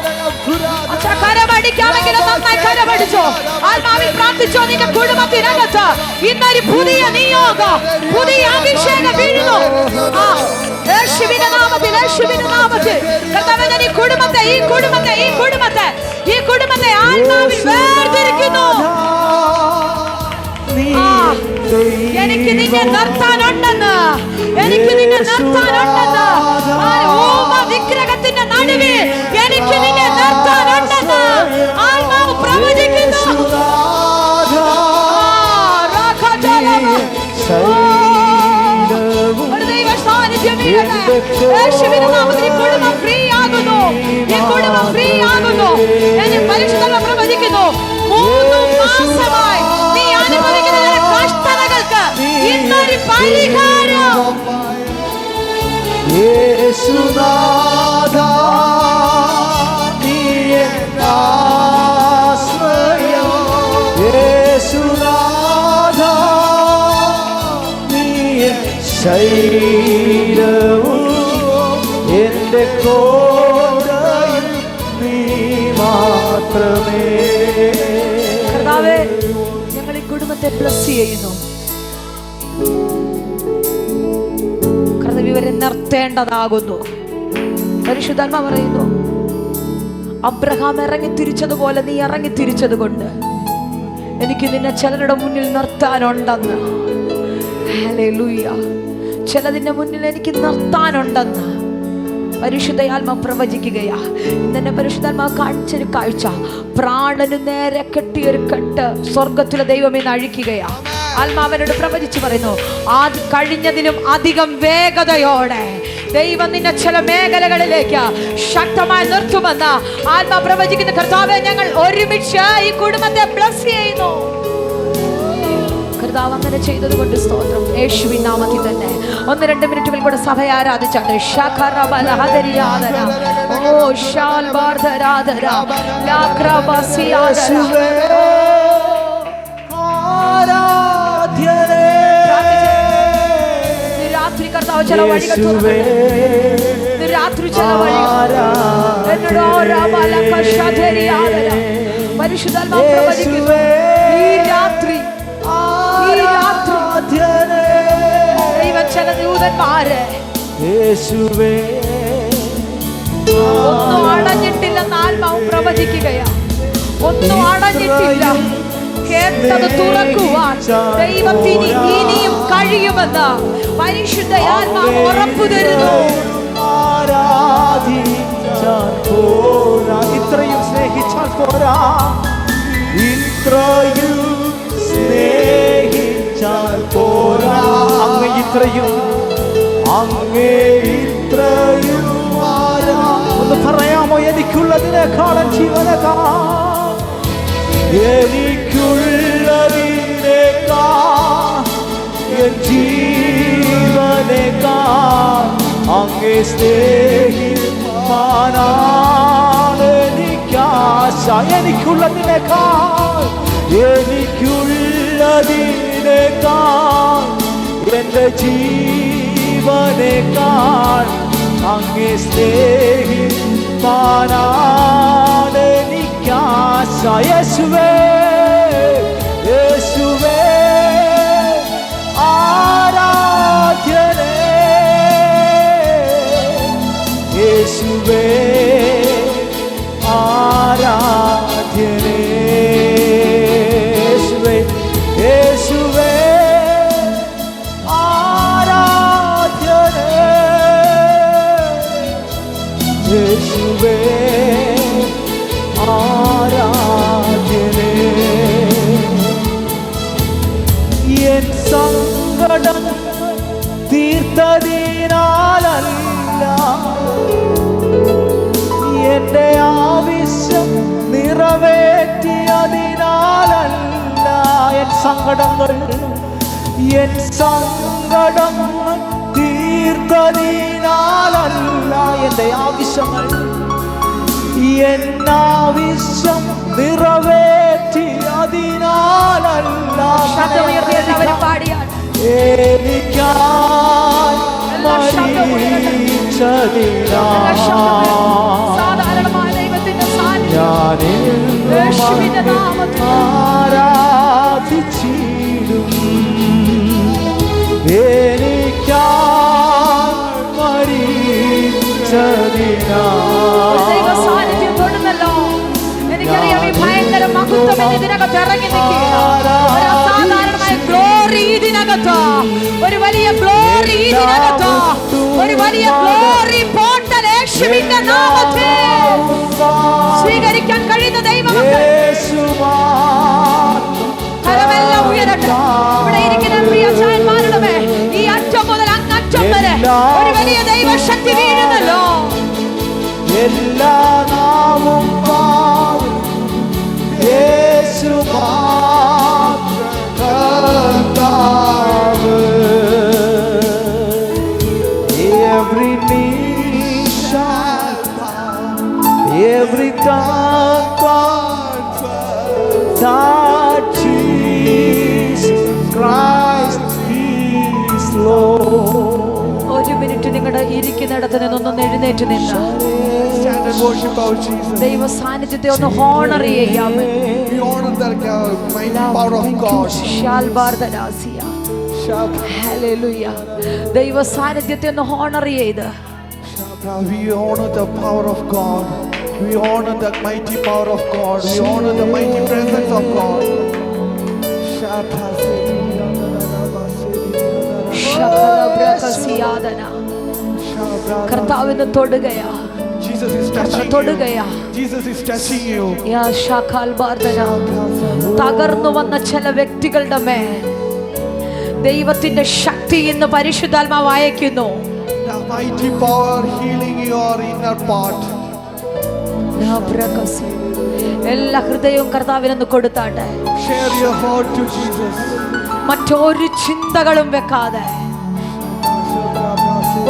കരമടിക്കാമെങ്കിലും നന്നായി കരമടിച്ചോ. ആത്മാവിൽ പ്രാർത്ഥിച്ചോ. നിന്റെ കുടുംബത്തിനകത്ത് ഇന്നൊരു പുതിയ നിയോഗം, പുതിയ അഭിഷേകം വീഴുന്നു. യേശുവിന്റെ നാമത്തിൽ കർത്താവേ, ഈ കുടുംബത്തെ ആത്മാവിൽ വേർതിരിക്കുന്നു. എനിക്ക് നിന്നെ നിർത്താനുണ്ടെന്ന് വിഗ്രഹത്തിന്റെ നടുവിൽ എനിക്ക് നിന്നെ നിർത്താനുണ്ടെന്ന് ആത്മാവ് പ്രവചിക്കുന്നു. ഒരു ദൈവ സാന്നിധ്യം യേശുവിന്റെ നാമത്തിൽ കുടുംബം ഫ്രീ ആകുന്നു. ഈ കുടുംബം ഫ്രീ ആകുന്നു. പരിശുദ്ധ പ്രവചിക്കുന്നു, 3 മാസമായി നീ അനുഭവിക്കുന്ന കഷ്ടതകൾക്ക് ഇന്നൊരു പരിഹാരം. യേശുനാഥാ നീ എന്നാശ്രയം, യേശുനാഥാ നീ ശൈലവും എന്റെ കോട്ടയും നീ മാത്രമേ. കർത്താവേ, ഞങ്ങൾ ഈ കുടുംബത്തെ ബ്ലസ് ചെയ്യുന്നു. കർത്താവ് ഇവരെ നിർത്തേണ്ടതാകുന്നു. പരിശുദ്ധാത്മാ പറയുന്നു, അബ്രഹാം ഇറങ്ങി തിരിച്ചതുപോലെ നീ ഇറങ്ങി തിരിച്ചത് കൊണ്ട് എനിക്ക് നിന്നെ ചിലരുടെ മുന്നിൽ നിർത്താനുണ്ടെന്ന്. ഹല്ലേലൂയ. ചിലതിന്റെ മുന്നിൽ എനിക്ക് നിർത്താനുണ്ടെന്ന് പരിശുദ്ധാത്മാ പ്രവചിക്കുകയാ. ഇന്നെ പരിശുദ്ധാത്മാ കാണിച്ചൊരു കാഴ്ച, പ്രാണന് നേരെ കെട്ടിയൊരു കെട്ട് സ്വർഗത്തിലെ ദൈവം ഇന്ന് അഴിക്കുകയാ. ആത്മാവനോട് പ്രവചിച്ചു പറയുന്നു, കഴിഞ്ഞതിലും അധികം വേഗതയോടെ ദൈവം നിന്നെ ചില മേഖലകളിലേക്ക് ശക്തമായി നിർത്തുമെന്ന് ആത്മാ പ്രവചിക്കുന്ന. കർത്താവേ, ഞങ്ങൾ ഒരുമിച്ച് ഈ കുടുംബത്തെ ബ്ലസ് ചെയ്യുന്നു. കർത്താവ് അങ്ങനെ ചെയ്തത് കൊണ്ട് സ്തോത്രം. യേശുവിൻ നാമത്തിൽ തന്നെ 1-2 മിനിറ്റുകൾ കൂടെ സഭയെ ആരാധിച്ചാട്ടെ. രാത്രി കർത്താവ് ചില വഴികൾ രാത്രി ചില വഴികൾ പരിശുദ്ധാത്മാവ് പ്രവചിക്കുന്നു. ഈ രാത്രി ചില ദൂതന്മാര് ഒന്നും അടഞ്ഞിട്ടില്ലെന്ന് ആത്മാവ് പ്രവചിക്കുകയാ. ഒന്നും അടഞ്ഞിട്ടില്ല. കേട്ടത് തുറക്കുവാൻ ദൈവത്തിന് ഇനിയും കഴിയുമെന്ന് പരിശുദ്ധയാത്മാവ് ഉറപ്പു തരുന്നു. ആരാധിച്ചാൽ പോരാ, ഇത്രയും സ്നേഹിച്ചാൽ പോരാ, ഇത്രയും സ്നേഹിച്ചാൽ പോരാ, അങ്ങ് ഇത്രയും ഒന്ന് പറയാമോ? എനിക്കുള്ളതിനേക്കാളും ജീവനേക്കാൾ, എനിക്കുള്ളതിനേക്കാൾ എൻ ജീവനേക്കാൾ അങ്ങേ സ്നേഹിപ്പാനാണ് എനിക്കാശ. എനിക്കുള്ളതിനേക്കാൾ എന്റെ ജീവനേക്കാൾ അങ്ങേ സ്നേഹിപ്പാനാണ് എനിക്കാശ. യേശുവേ യേശുവേ ആരാധ്യനേ, യേശുവേ ആരാധ്യനേ, യേശുവേ യേശുവേ ആരാധ്യനേ, യേശുവേ ആരാധ്യനേ. എൻ സങ്കടം തീർത്തതിനാലല്ല, എന്റെ ആവശ്യം നിറവേറ്റിയതിനാലല്ല, എൻ സങ്കടം തീർത്തതിനാലല്ല, എന്റെ ആവശ്യങ്ങൾ എന്നാവശ്യം നിറവേറ്റിയതിനാലല്ല, എല്ലാവരും പാടിയാൽ എനിക്കായി മരിച്ചതിനാൽ സാധാരണമായ ദൈവത്തിന്റെ ഞാൻ ആരാധിച്ചിടും. എനിക്കായി മരിച്ചതിനാൽ ദൈവ സാന്നിധ്യം തൊടുന്നല്ലോ. എനിക്കറിയാം ഈ ഭയങ്കര മഹത്വം ഇതിനകത്ത് ഇറങ്ങി നിൽക്കുകയാണ്. ഒരു അസാധാരണമായ ഗ്ലോറി ഇതിനകത്ത്, ഒരു വലിയ ഗ്ലോറി ഇതിനകത്ത്, ഒരു വലിയ ഗ്ലോറി പോട്ടൽ യേശുവിന്റെ നാമത്തിൽ സ്വീകരിക്കാൻ കഴിയുന്ന ദൈവമക്കൾ കരമെല്ലാം ഉയരട്ടെ. ഇവിടെ ഇരിക്കുന്ന പ്രിയ ചായന്മാരുടെ മേൽ ഈ അറ്റം മുതൽ അങ്ങറ്റം വരെ ഒരു വലിയ ദൈവശക്തി വീഴുന്നല്ലോ. എല്ലാ നാമവും യേശു കർത്താവ്. Every knee shall bow, every tongue confess that Jesus Christ is Lord. ഒരു മിനിറ്റ് നിങ്ങളുടെ ഇരിക്കുന്നിടത്ത് നിന്നൊന്ന് എഴുന്നേറ്റ് നിന്ന് Stand and worship our Jesus. ദൈവ സാന്നിധ്യത്തെ ഒന്ന് ഹോണർ ചെയ്യാമേ. We honor that mighty power of God. Hallelujah. ദൈവ സാന്നിധ്യത്തെ ഒന്ന് ഹോണർ ചെയ്ത് We honor the power of God. We honor the mighty power of God. We honor the mighty presence of God. കർത്താവിനെ തൊടുകയാ, Jesus is touching തൊടുകയാ. you. Jesus is touching you. തകർന്നു വന്ന ചില വ്യക്തികളുടെ മേൽ ദൈവത്തിന്റെ ശക്തി ഇന്ന് പരിശുദ്ധാത്മാവ് അയക്കുന്നു. The mighty power healing your inner part. എല്ലാ ഹൃദയവും കർത്താവിനൊന്ന് കൊടുത്താട്ടെ. Share your heart to Jesus. മറ്റൊരു ചിന്തകളും വെക്കാതെ,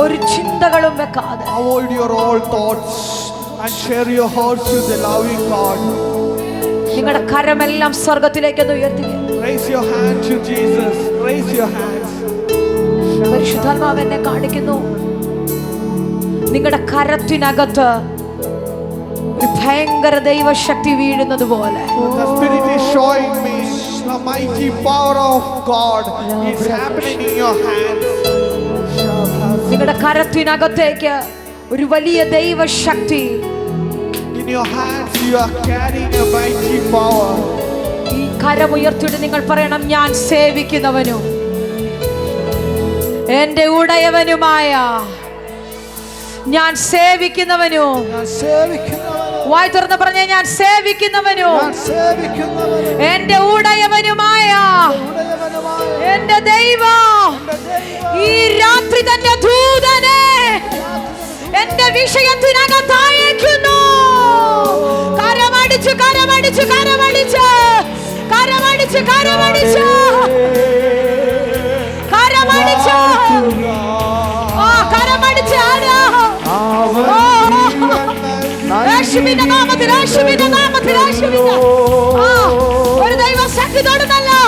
ഒരു ചിന്തകളും വെക്കാതെ Avoid your all thoughts and share your heart to the loving God. നിങ്ങളുടെ കരമെല്ലാം സ്വർഗത്തിലേക്കൊന്ന് ഉയർത്തുക. Raise your hand to Jesus. Raise your hands. പരിശുദ്ധാത്മാവ് എന്നെ കാണിക്കുന്നു, നിങ്ങളുടെ കരത്തിനകത്ത് ഒരു ഭയങ്കര ദൈവശക്തി വീഴുന്നത് പോലെ. The Spirit is showing me the mighty power of God is happening in your hands. നിങ്ങളുടെ കരത്തിനകത്തേക്ക് ഒരു വലിയ ദൈവശക്തി. In your hands you are carrying a mighty power. ഈ കരമുയർത്തിയിട്ട് നിങ്ങൾ പറയണം, ഞാൻ സേവിക്കുന്നവനും എന്റെ ഉടയവനുമായ, ഞാൻ സേവിക്കുന്നവനും. വായി തുറന്ന് പറഞ്ഞേ, ഞാൻ സേവിക്കുന്നവനും എന്റെ ഉടയവനുമായ എന്റെ ദൈവം ഈ രാത്രി തന്റെ ദൂതനെ എന്റെ വിഷയത്തിനകത്തയക്കുന്നു. കരമടിച്ച് കരമടിച്ച് കരമടിച്ച് കരമടിച്ച് കരമടിച്ച് കരമടിച്ച് കരമടിച്ച് യേശുവിന്റെ നാമത്തിൽ, യേശുവിന്റെ നാമത്തിൽ, യേശുവിന്റെ ഒരു ദൈവശക്തി തൊടുന്നല്ലോ.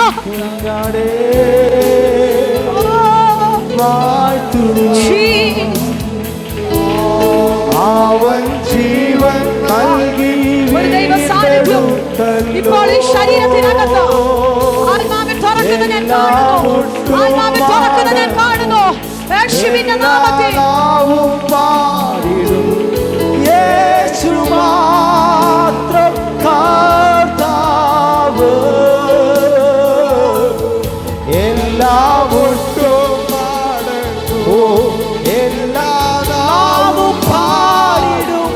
അവൻ ജീവൻ നൽകി ഒരു ദൈവ സാന്നിധ്യം ഇപ്പോൾ ഈ ശരീരത്തിനകത്ത് ആത്മാവിൽ തുറക്കുന്നത് ഞാൻ കാണുന്നു. ആത്മാവിൽ തുറക്കുന്നത് ഞാൻ കാണുന്നു. യേശുവിന്റെ നാമത്തിൽ യേശു മാത്രം കർത്താവ്, എല്ലാം ഒട്ടും എല്ലാ നാവും പാടിടും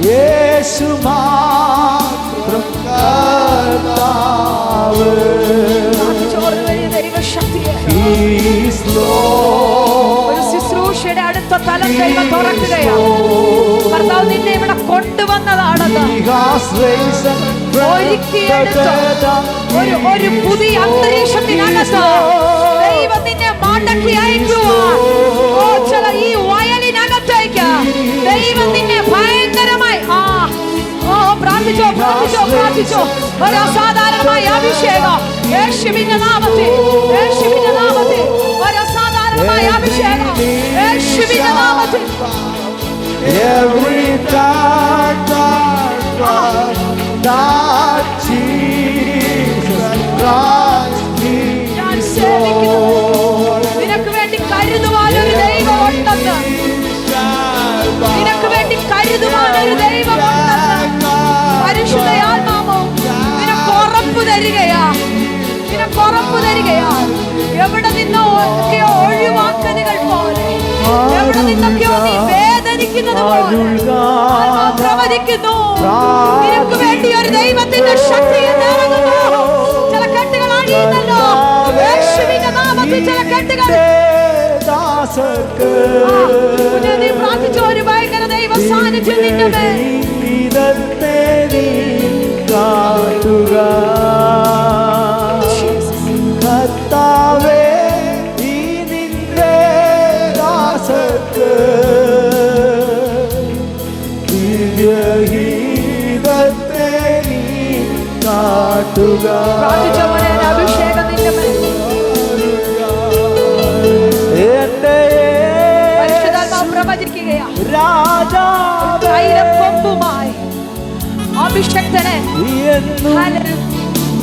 യേശു മാത്രം കർത്താവ്. ഒരു ശുശ്രൂഷയുടെ അടുത്ത തലം ദൈവം തുറക്കുകയാണ്. കർത്താവ് നിന്നെ ഇവിടെ കൊണ്ടുവന്നതാണെന്ന് ഒരു പുതിയ അന്തരീക്ഷത്തിനകത്ത് ദൈവം നിന്നെ മടക്കി അയക്കുവാൻ. ഈ വയലിനകത്തേക്ക് ദൈവം നിന്നെ ഭയങ്കരമായി പ്രാർത്ഥിച്ചോ പ്രാർത്ഥിച്ചോ പ്രാർത്ഥിച്ചോ. ഒരു അസാധാരണമായ അഭിഷേകം യേശുവിന്റെ നാമത്തിൽ, യേശുവിന്റെ നാമത്തിൽ ഒരു അസാധാരണമായ അഭിഷേകം യേശുവിന്റെ നാമത്തിൽ. Every time that Jesus Christ is Lord. നിനക്ക് വേണ്ടി കരുതുവാൻ ഒരു ദൈവമുണ്ടെന്ന്, നിനക്ക് വേണ്ടി കരുതുവാൻ ഒരു ദൈവമുണ്ടെന്ന് പരിശുദ്ധ ആത്മാവ് നിനക്ക് ഉറപ്പ് തരികയാ, നിനക്ക് ഉറപ്പ് തരികയാ. എവിടെ നിന്നോ ഒക്കെയോ ഒഴിവാക്കലുകൾ പോലെ, എവിടെ നിന്നൊക്കെയോ നീ വേദനിക്കുന്നത് പോലെ പ്രവചിക്കുന്നു. നിനക്ക് വേണ്ടി ഒരു ദൈവത്തിന്റെ ശക്തി ഇറങ്ങുന്നു. ചില കെട്ടുകൾ അഴിയുന്നല്ലോ യേശുവിന്റെ നാമത്തിൽ. ചില കെട്ടുകൾ നീ പ്രാർത്ഥിച്ച ഒരു ഭയങ്കര ദൈവ സാന്നിധ്യം നിന്റെ മേൽ. കർത്താവേ, ഈ നിന്റെ ദാസർക്ക് ദിവ്യഗീതത്തെ നീ കാട്ടുക. അഭിഷേകം നിന്റെ മേൽ. എന്റെ പരിശുദ്ധാത്മാവ് പ്രവചിക്കുകയാ. രാജാവേ, കൊമ്പുമായി അഭിഷക്തനെ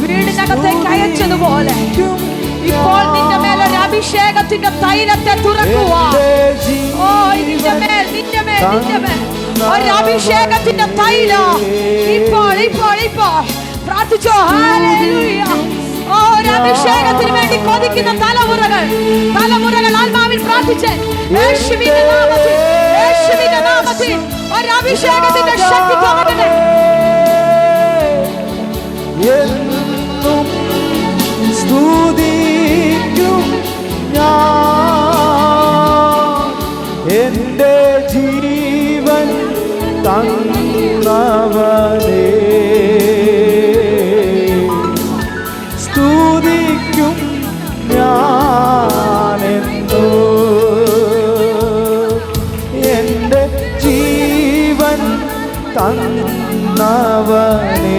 വീടിനകത്തേക്ക് അയച്ചതുപോലെ ഇപ്പോൾ നിന്റെ മേൽ ഒരു അഭിഷേകത്തിന്റെ തൈലത്തെ തുറക്കുവാൻ. ഓ നിന്റെ മേൽ, നിന്റെ മേൽ, നിന്റെ മേൽ ഒരു അഭിഷേകത്തിന്റെ തൈലം ഇപ്പോൾ ഇപ്പോൾ ഇപ്പോൾ പ്രാർത്ഥിച്ചോ. ഹല്ലേലൂയ. ഓ ഒരു അഭിഷേകത്തിന് വേണ്ടി കൊതിക്കുന്ന തലമുറകൾ, തലമുറകൾ ആത്മാവിൽ പ്രാർത്ഥിച്ച് യേശുവിന്റെ നാമത്തിൽ, യേശുവിന്റെ നാമത്തിൽ ഒരു അഭിഷേകത്തിന്റെ ശക്തി തുറക്കട്ടെ. എന്നും സ്തുതിക്കും ഞാൻ എൻ്റെ ജീവൻ തന്നവനേ. സ്തുതിക്കും ഞാനെന്നോ എൻ്റെ ജീവൻ തന്നവനേ.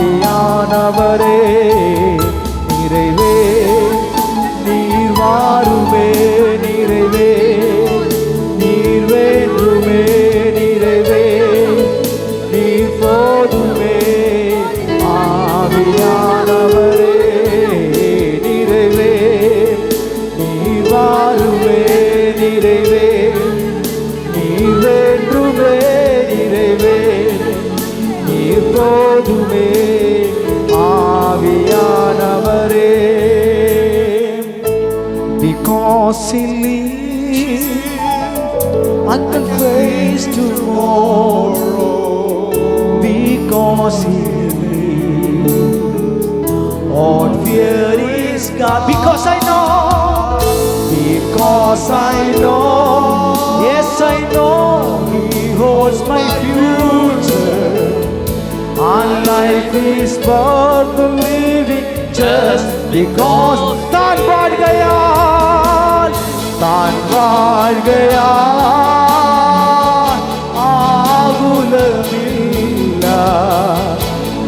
ஆவியானவரே நிறைவே, நீர் வாருமே நிறைவே, because He lives. All fear is gone. Because I know. Because I know. Yes, I know He holds my future. And life is worth living just because. താൻ വാഴുകയാൽ ആകുലമില്ല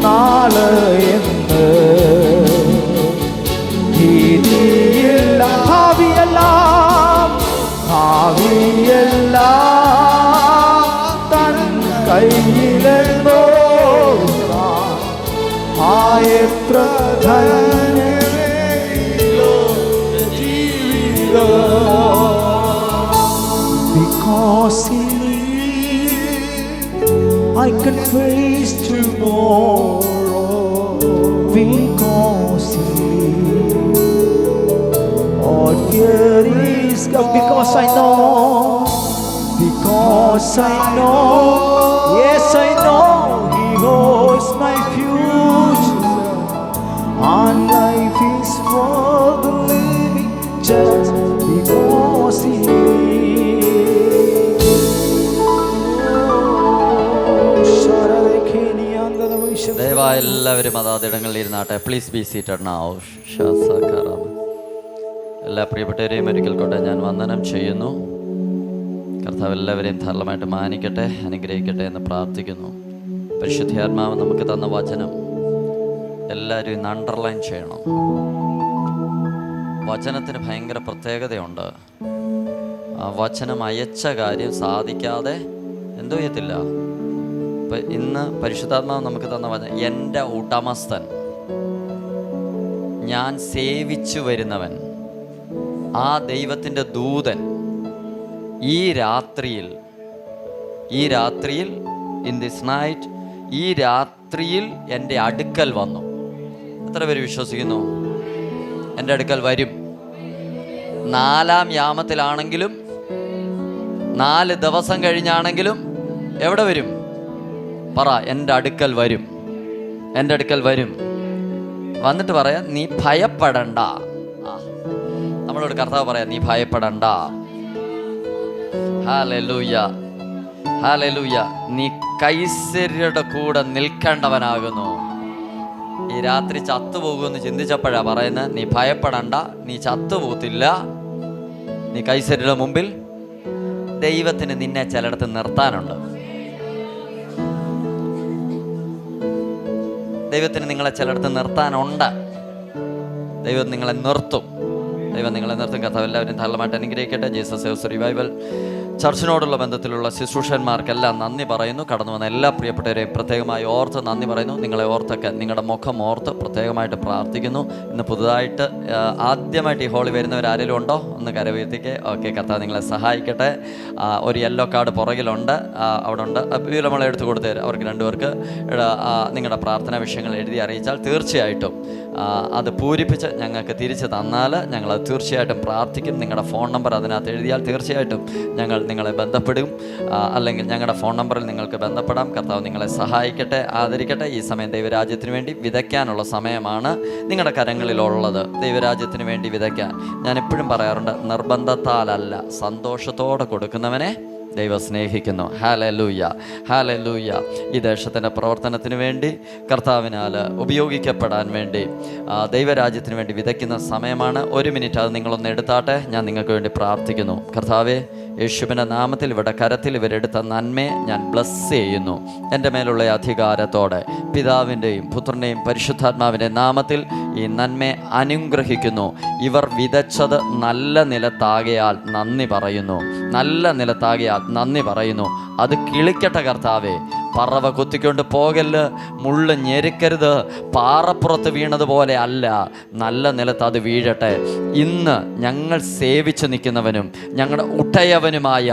നാളെ എന്ന് ഭീതിയില്ല. ഭാവിയെല്ലാം തൻ കയ്യിലെന്തോ എത്ര Because He lives, I can face tomorrow. Because He lives, all fear is gone. Because I know. Because I know. Yes, I know He holds my future. And life is worth living just because He lives. ദയവായി എല്ലാവരും അതാതിടങ്ങളിൽ ഇരുന്നാട്ടെ. Please be seated now. എല്ലാ പ്രിയപ്പെട്ടവരെയും ഒരിക്കൽ കൂടെ ഞാൻ വന്ദനം ചെയ്യുന്നു. കർത്താവ് എല്ലാവരെയും ധാരാളമായിട്ട് മാനിക്കട്ടെ, അനുഗ്രഹിക്കട്ടെ എന്ന് പ്രാർത്ഥിക്കുന്നു. പരിശുദ്ധാത്മാവ് നമുക്ക് തന്ന വചനം എല്ലാവരും ഇന്ന് അണ്ടർലൈൻ ചെയ്യണം. വചനത്തിന് ഭയങ്കര പ്രത്യേകതയുണ്ട്. ആ വചനം അയച്ച കാര്യം സാധിക്കാതെ എന്തോ ചെയ്യത്തില്ല. ഇപ്പം ഇന്ന് പരിശുദ്ധാത്മാവ് നമുക്ക് തന്ന വചനം, എൻ്റെ ഉടമസ്ഥൻ, ഞാൻ സേവിച്ചു വരുന്നവൻ, ആ ദൈവത്തിൻ്റെ ദൂതൻ ഈ രാത്രിയിൽ ഇൻ ദിസ് നൈറ്റ്, ഈ രാത്രിയിൽ എൻ്റെ അടുക്കൽ വന്നു. എത്ര പേര് വിശ്വസിക്കുന്നു? എൻ്റെ അടുക്കൽ വരും. 4-ാം യാമത്തിലാണെങ്കിലും 4 ദിവസം കഴിഞ്ഞാണെങ്കിലും എവിടെ വരും? പറ, എൻ്റെ അടുക്കൽ വരും. എൻ്റെ അടുക്കൽ വരും. വന്നിട്ട് പറയാം, നീ ഭയപ്പെടണ്ട. നമ്മളോട് കർത്താവ് പറയാം, നീ ഭയപ്പെടണ്ട. Hallelujah, hallelujah. നീ കൈസര്യരുടെ കൂടെ നിൽക്കേണ്ടവനാകുന്നു. ഈ രാത്രി ചത്തുപോകുമെന്ന് ചിന്തിച്ചപ്പോഴാ പറയുന്നത്, നീ ഭയപ്പെടണ്ട, നീ ചത്തുപോകത്തില്ല, നീ കൈസര്യരുടെ മുമ്പിൽ. ദൈവത്തിന് നിന്നെ ചിലയിടത്ത് നിർത്താനുണ്ട്. ദൈവത്തിന് നിങ്ങളെ ചിലയിടത്ത് നിർത്താനുണ്ട്. ദൈവം നിങ്ങളെ നിർത്തും. ദൈവം നിങ്ങളെ നിർത്തും. കർത്താവ് എല്ലാവരും ധാരാളമായിട്ട് അനുഗ്രഹിക്കട്ടെ. ജീസസ് സേവ്സ് റിവൈവൽ ചർച്ചിനോടുള്ള ബന്ധത്തിലുള്ള ശുശ്രൂഷന്മാർക്കെല്ലാം നന്ദി പറയുന്നു. കടന്നു വന്ന എല്ലാ പ്രിയപ്പെട്ടവരെയും പ്രത്യേകമായി ഓർത്ത് നന്ദി പറയുന്നു. നിങ്ങളെ ഓർത്തൊക്കെ, നിങ്ങളുടെ മുഖം ഓർത്ത് പ്രത്യേകമായിട്ട് പ്രാർത്ഥിക്കുന്നു. ഇന്ന് പുതുതായിട്ട് ആദ്യമായിട്ട് ഈ ഹോളി വരുന്നവർ ആരെങ്കിലും ഉണ്ടോ? ഒന്ന് കരവീഴ്ത്തിക്ക്. ഓക്കെ, കർത്താവ് നിങ്ങളെ സഹായിക്കട്ടെ. ഒരു യെല്ലോ കാർഡ് പുറകിലുണ്ട്, അവിടെ ഉണ്ട്. നമ്മൾ എടുത്തു കൊടുത്തേ. അവർക്ക് 2 പേർക്ക് നിങ്ങളുടെ പ്രാർത്ഥനാ വിഷയങ്ങൾ എഴുതി അറിയിച്ചാൽ തീർച്ചയായിട്ടും അത് പൂരിപ്പിച്ച് ഞങ്ങൾക്ക് തിരിച്ച് തന്നാൽ ഞങ്ങളത് തീർച്ചയായിട്ടും പ്രാർത്ഥിക്കും. നിങ്ങളുടെ ഫോൺ നമ്പർ അതിനകത്ത് എഴുതിയാൽ തീർച്ചയായിട്ടും ഞങ്ങൾ നിങ്ങളെ ബന്ധപ്പെടും. അല്ലെങ്കിൽ ഞങ്ങളുടെ ഫോൺ നമ്പറിൽ നിങ്ങൾക്ക് ബന്ധപ്പെടാം. കർത്താവ് നിങ്ങളെ സഹായിക്കട്ടെ, ആദരിക്കട്ടെ. ഈ സമയം ദൈവരാജ്യത്തിന് വേണ്ടി വിതയ്ക്കാനുള്ള സമയമാണ് നിങ്ങളുടെ കരങ്ങളിലുള്ളത്. ദൈവരാജ്യത്തിന് വേണ്ടി വിതയ്ക്കാൻ ഞാൻ എപ്പോഴും പറയാറുണ്ട്, നിർബന്ധത്താലല്ല, സന്തോഷത്തോടെ കൊടുക്കുന്നവനെ ദൈവം സ്നേഹിക്കുന്നു. Hallelujah, hallelujah. ഈ ദേശത്തിൻ്റെ പ്രവർത്തനത്തിന് വേണ്ടി, കർത്താവിനാൽ ഉപയോഗിക്കപ്പെടാൻ വേണ്ടി, ദൈവരാജ്യത്തിന് വേണ്ടി വിതയ്ക്കുന്ന സമയമാണ്. 1 മിനിറ്റ് അത് നിങ്ങളൊന്ന് എടുത്താട്ടെ. ഞാൻ നിങ്ങൾക്ക് വേണ്ടി പ്രാർത്ഥിക്കുന്നു. കർത്താവേ, യേശുവിൻ്റെ നാമത്തിൽ ഇവിടെ കരത്തിൽ ഇവരെടുത്ത നന്മയെ ഞാൻ ബ്ലസ് ചെയ്യുന്നു. എൻ്റെ മേലുള്ള അധികാരത്തോടെ പിതാവിൻ്റെയും പുത്രൻ്റെയും പരിശുദ്ധാത്മാവിൻ്റെ നാമത്തിൽ ഈ നന്മയെ അനുഗ്രഹിക്കുന്നു. ഇവർ വിതച്ചത് നല്ല നിലത്താകയാൽ നന്ദി പറയുന്നു. നല്ല നിലത്താകയാൽ നന്ദി പറയുന്നു. അത് കിളിക്കട്ടെ കർത്താവേ. പറവ കുത്തിക്കൊണ്ട് പോകല്ല്, മുള്ള് ഞെരുക്കരുത്. പാറപ്പുറത്ത് വീണതുപോലെ അല്ല, നല്ല നിലത്ത് അത് വീഴട്ടെ. ഇന്ന് ഞങ്ങൾ സേവിച്ച് നിൽക്കുന്നവനും ഞങ്ങളുടെ ഉട്ടയവനുമായ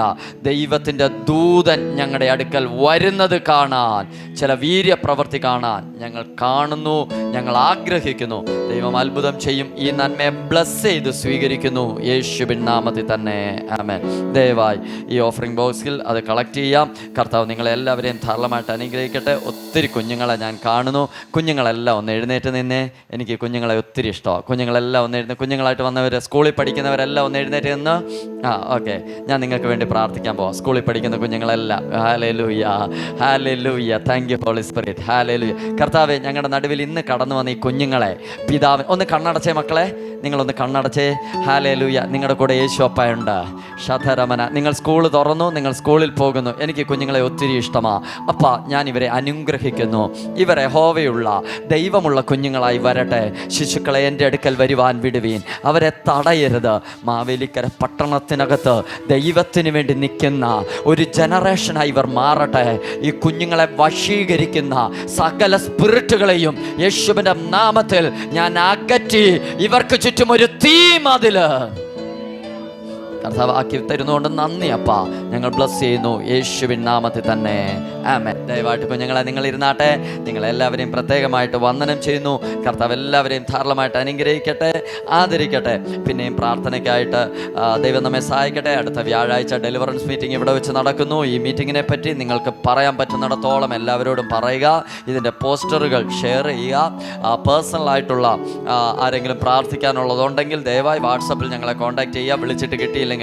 ദൈവത്തിൻ്റെ ദൂതൻ ഞങ്ങളുടെ അടുക്കൽ വരുന്നത് കാണാൻ, ചില വീര്യപ്രവൃത്തി കാണാൻ ഞങ്ങൾ കാണുന്നു, ഞങ്ങൾ ആഗ്രഹിക്കുന്നു. ദൈവം അത്ഭുതം ചെയ്യും. ഈ നന്മയെ ബ്ലസ് ചെയ്ത് സ്വീകരിക്കുന്നു യേശുവിൻ നാമത്തിൽ തന്നെ. ആമേൻ. ദയവായി ഈ ഓഫറിംഗ് ബോക്സിൽ അത് കളക്ട് ചെയ്യാം. കർത്താവ് നിങ്ങളെല്ലാവരെയും ധാരാളമായിട്ട് അനുഗ്രഹിക്കട്ടെ. ഒത്തിരി കുഞ്ഞുങ്ങളെ ഞാൻ കാണുന്നു. കുഞ്ഞുങ്ങളെല്ലാം ഒന്ന് എഴുന്നേറ്റ് നിന്നേ. എനിക്ക് കുഞ്ഞുങ്ങളെ ഒത്തിരി ഇഷ്ടമാണ്. കുഞ്ഞുങ്ങളെല്ലാം ഒന്ന് എഴുന്നേറ്റ്, കുഞ്ഞുങ്ങളായിട്ട് വന്നവർ, സ്കൂളിൽ പഠിക്കുന്നവരെല്ലാം ഒന്ന് എഴുന്നേറ്റ് നിന്ന്. ഓക്കെ, ഞാൻ നിങ്ങൾക്ക് വേണ്ടി പ്രാർത്ഥിക്കാൻ പോവാം. സ്കൂളിൽ പഠിക്കുന്ന കുഞ്ഞുങ്ങളെല്ലാം hallelujah, hallelujah. Thank you holy spirit, hallelujah. കർത്താവേ, ഞങ്ങളുടെ നടുവിൽ ഇന്ന് കടന്നു വന്ന ഈ കുഞ്ഞുങ്ങളെ പിതാവ് ഒന്ന് കണ്ണടച്ചേ. മക്കളെ, നിങ്ങളൊന്ന് കണ്ണടച്ചേ. ഹല്ലേലൂയ. നിങ്ങളുടെ കൂടെ യേശു അപ്പയുണ്ട്. ശതരമന, നിങ്ങൾ സ്കൂൾ തുറന്നു, നിങ്ങൾ സ്കൂളിൽ പോകുന്നു. എനിക്ക് കുഞ്ഞുങ്ങളെ ഒത്തിരി ഇഷ്ടമാണ്. അപ്പ ഞാൻ ഇവരെ അനുഗ്രഹിക്കുന്നു. ഇവരെ ഹോവയുള്ള ദൈവമുള്ള കുഞ്ഞുങ്ങളായി വരട്ടെ. ശിശുക്കളെ എൻ്റെ അടുക്കൽ വരുവാൻ വിടുവീൻ. അവരെ തടയരുത്. മാവേലിക്കര പട്ടണത്തിനകത്ത് ദൈവത്തിന് വേണ്ടി നിൽക്കുന്ന ഒരു ജനറേഷനായി ഇവർ മാറട്ടെ. ഈ കുഞ്ഞുങ്ങളെ വശീകരിക്കുന്ന സകല സ്പിരിറ്റുകളെയും യേശുവിൻ്റെ നാമത്തിൽ ഞാൻ അകറ്റി ഇവർക്ക് ചുറ്റും ഒരു തീ മതില് കർത്താവ് ആക്കി തരുന്നതുകൊണ്ട് നന്ദി അപ്പാ. ഞങ്ങൾ ബ്ലസ് ചെയ്യുന്നു യേശുവിൻ നാമത്തിൽ തന്നെ, ആമേൻ. ദയവായിട്ട് കുഞ്ഞുങ്ങളെ നിങ്ങൾ ഇരുന്നാട്ടെ. നിങ്ങളെല്ലാവരെയും പ്രത്യേകമായിട്ട് വന്ദനം ചെയ്യുന്നു. കർത്താവ് എല്ലാവരെയും ധാരാളമായിട്ട് അനുഗ്രഹിക്കട്ടെ, ആദരിക്കട്ടെ. പിന്നെയും പ്രാർത്ഥനയ്ക്കായിട്ട് ദൈവം നമ്മെ സഹായിക്കട്ടെ. അടുത്ത വ്യാഴാഴ്ച ഡെലിവറൻസ് മീറ്റിംഗ് ഇവിടെ വെച്ച് നടക്കുന്നു. ഈ മീറ്റിങ്ങിനെ പറ്റി നിങ്ങൾക്ക് പറയാൻ പറ്റുന്നിടത്തോളം എല്ലാവരോടും പറയുക. ഇതിൻ്റെ പോസ്റ്ററുകൾ ഷെയർ ചെയ്യുക. പേഴ്സണലായിട്ടുള്ള ആരെങ്കിലും പ്രാർത്ഥിക്കാനുള്ളതുണ്ടെങ്കിൽ ദയവായി വാട്സപ്പിൽ ഞങ്ങളെ കോൺടാക്റ്റ് ചെയ്യുക. വിളിച്ചിട്ട് കിട്ടിയില്ലെങ്കിൽ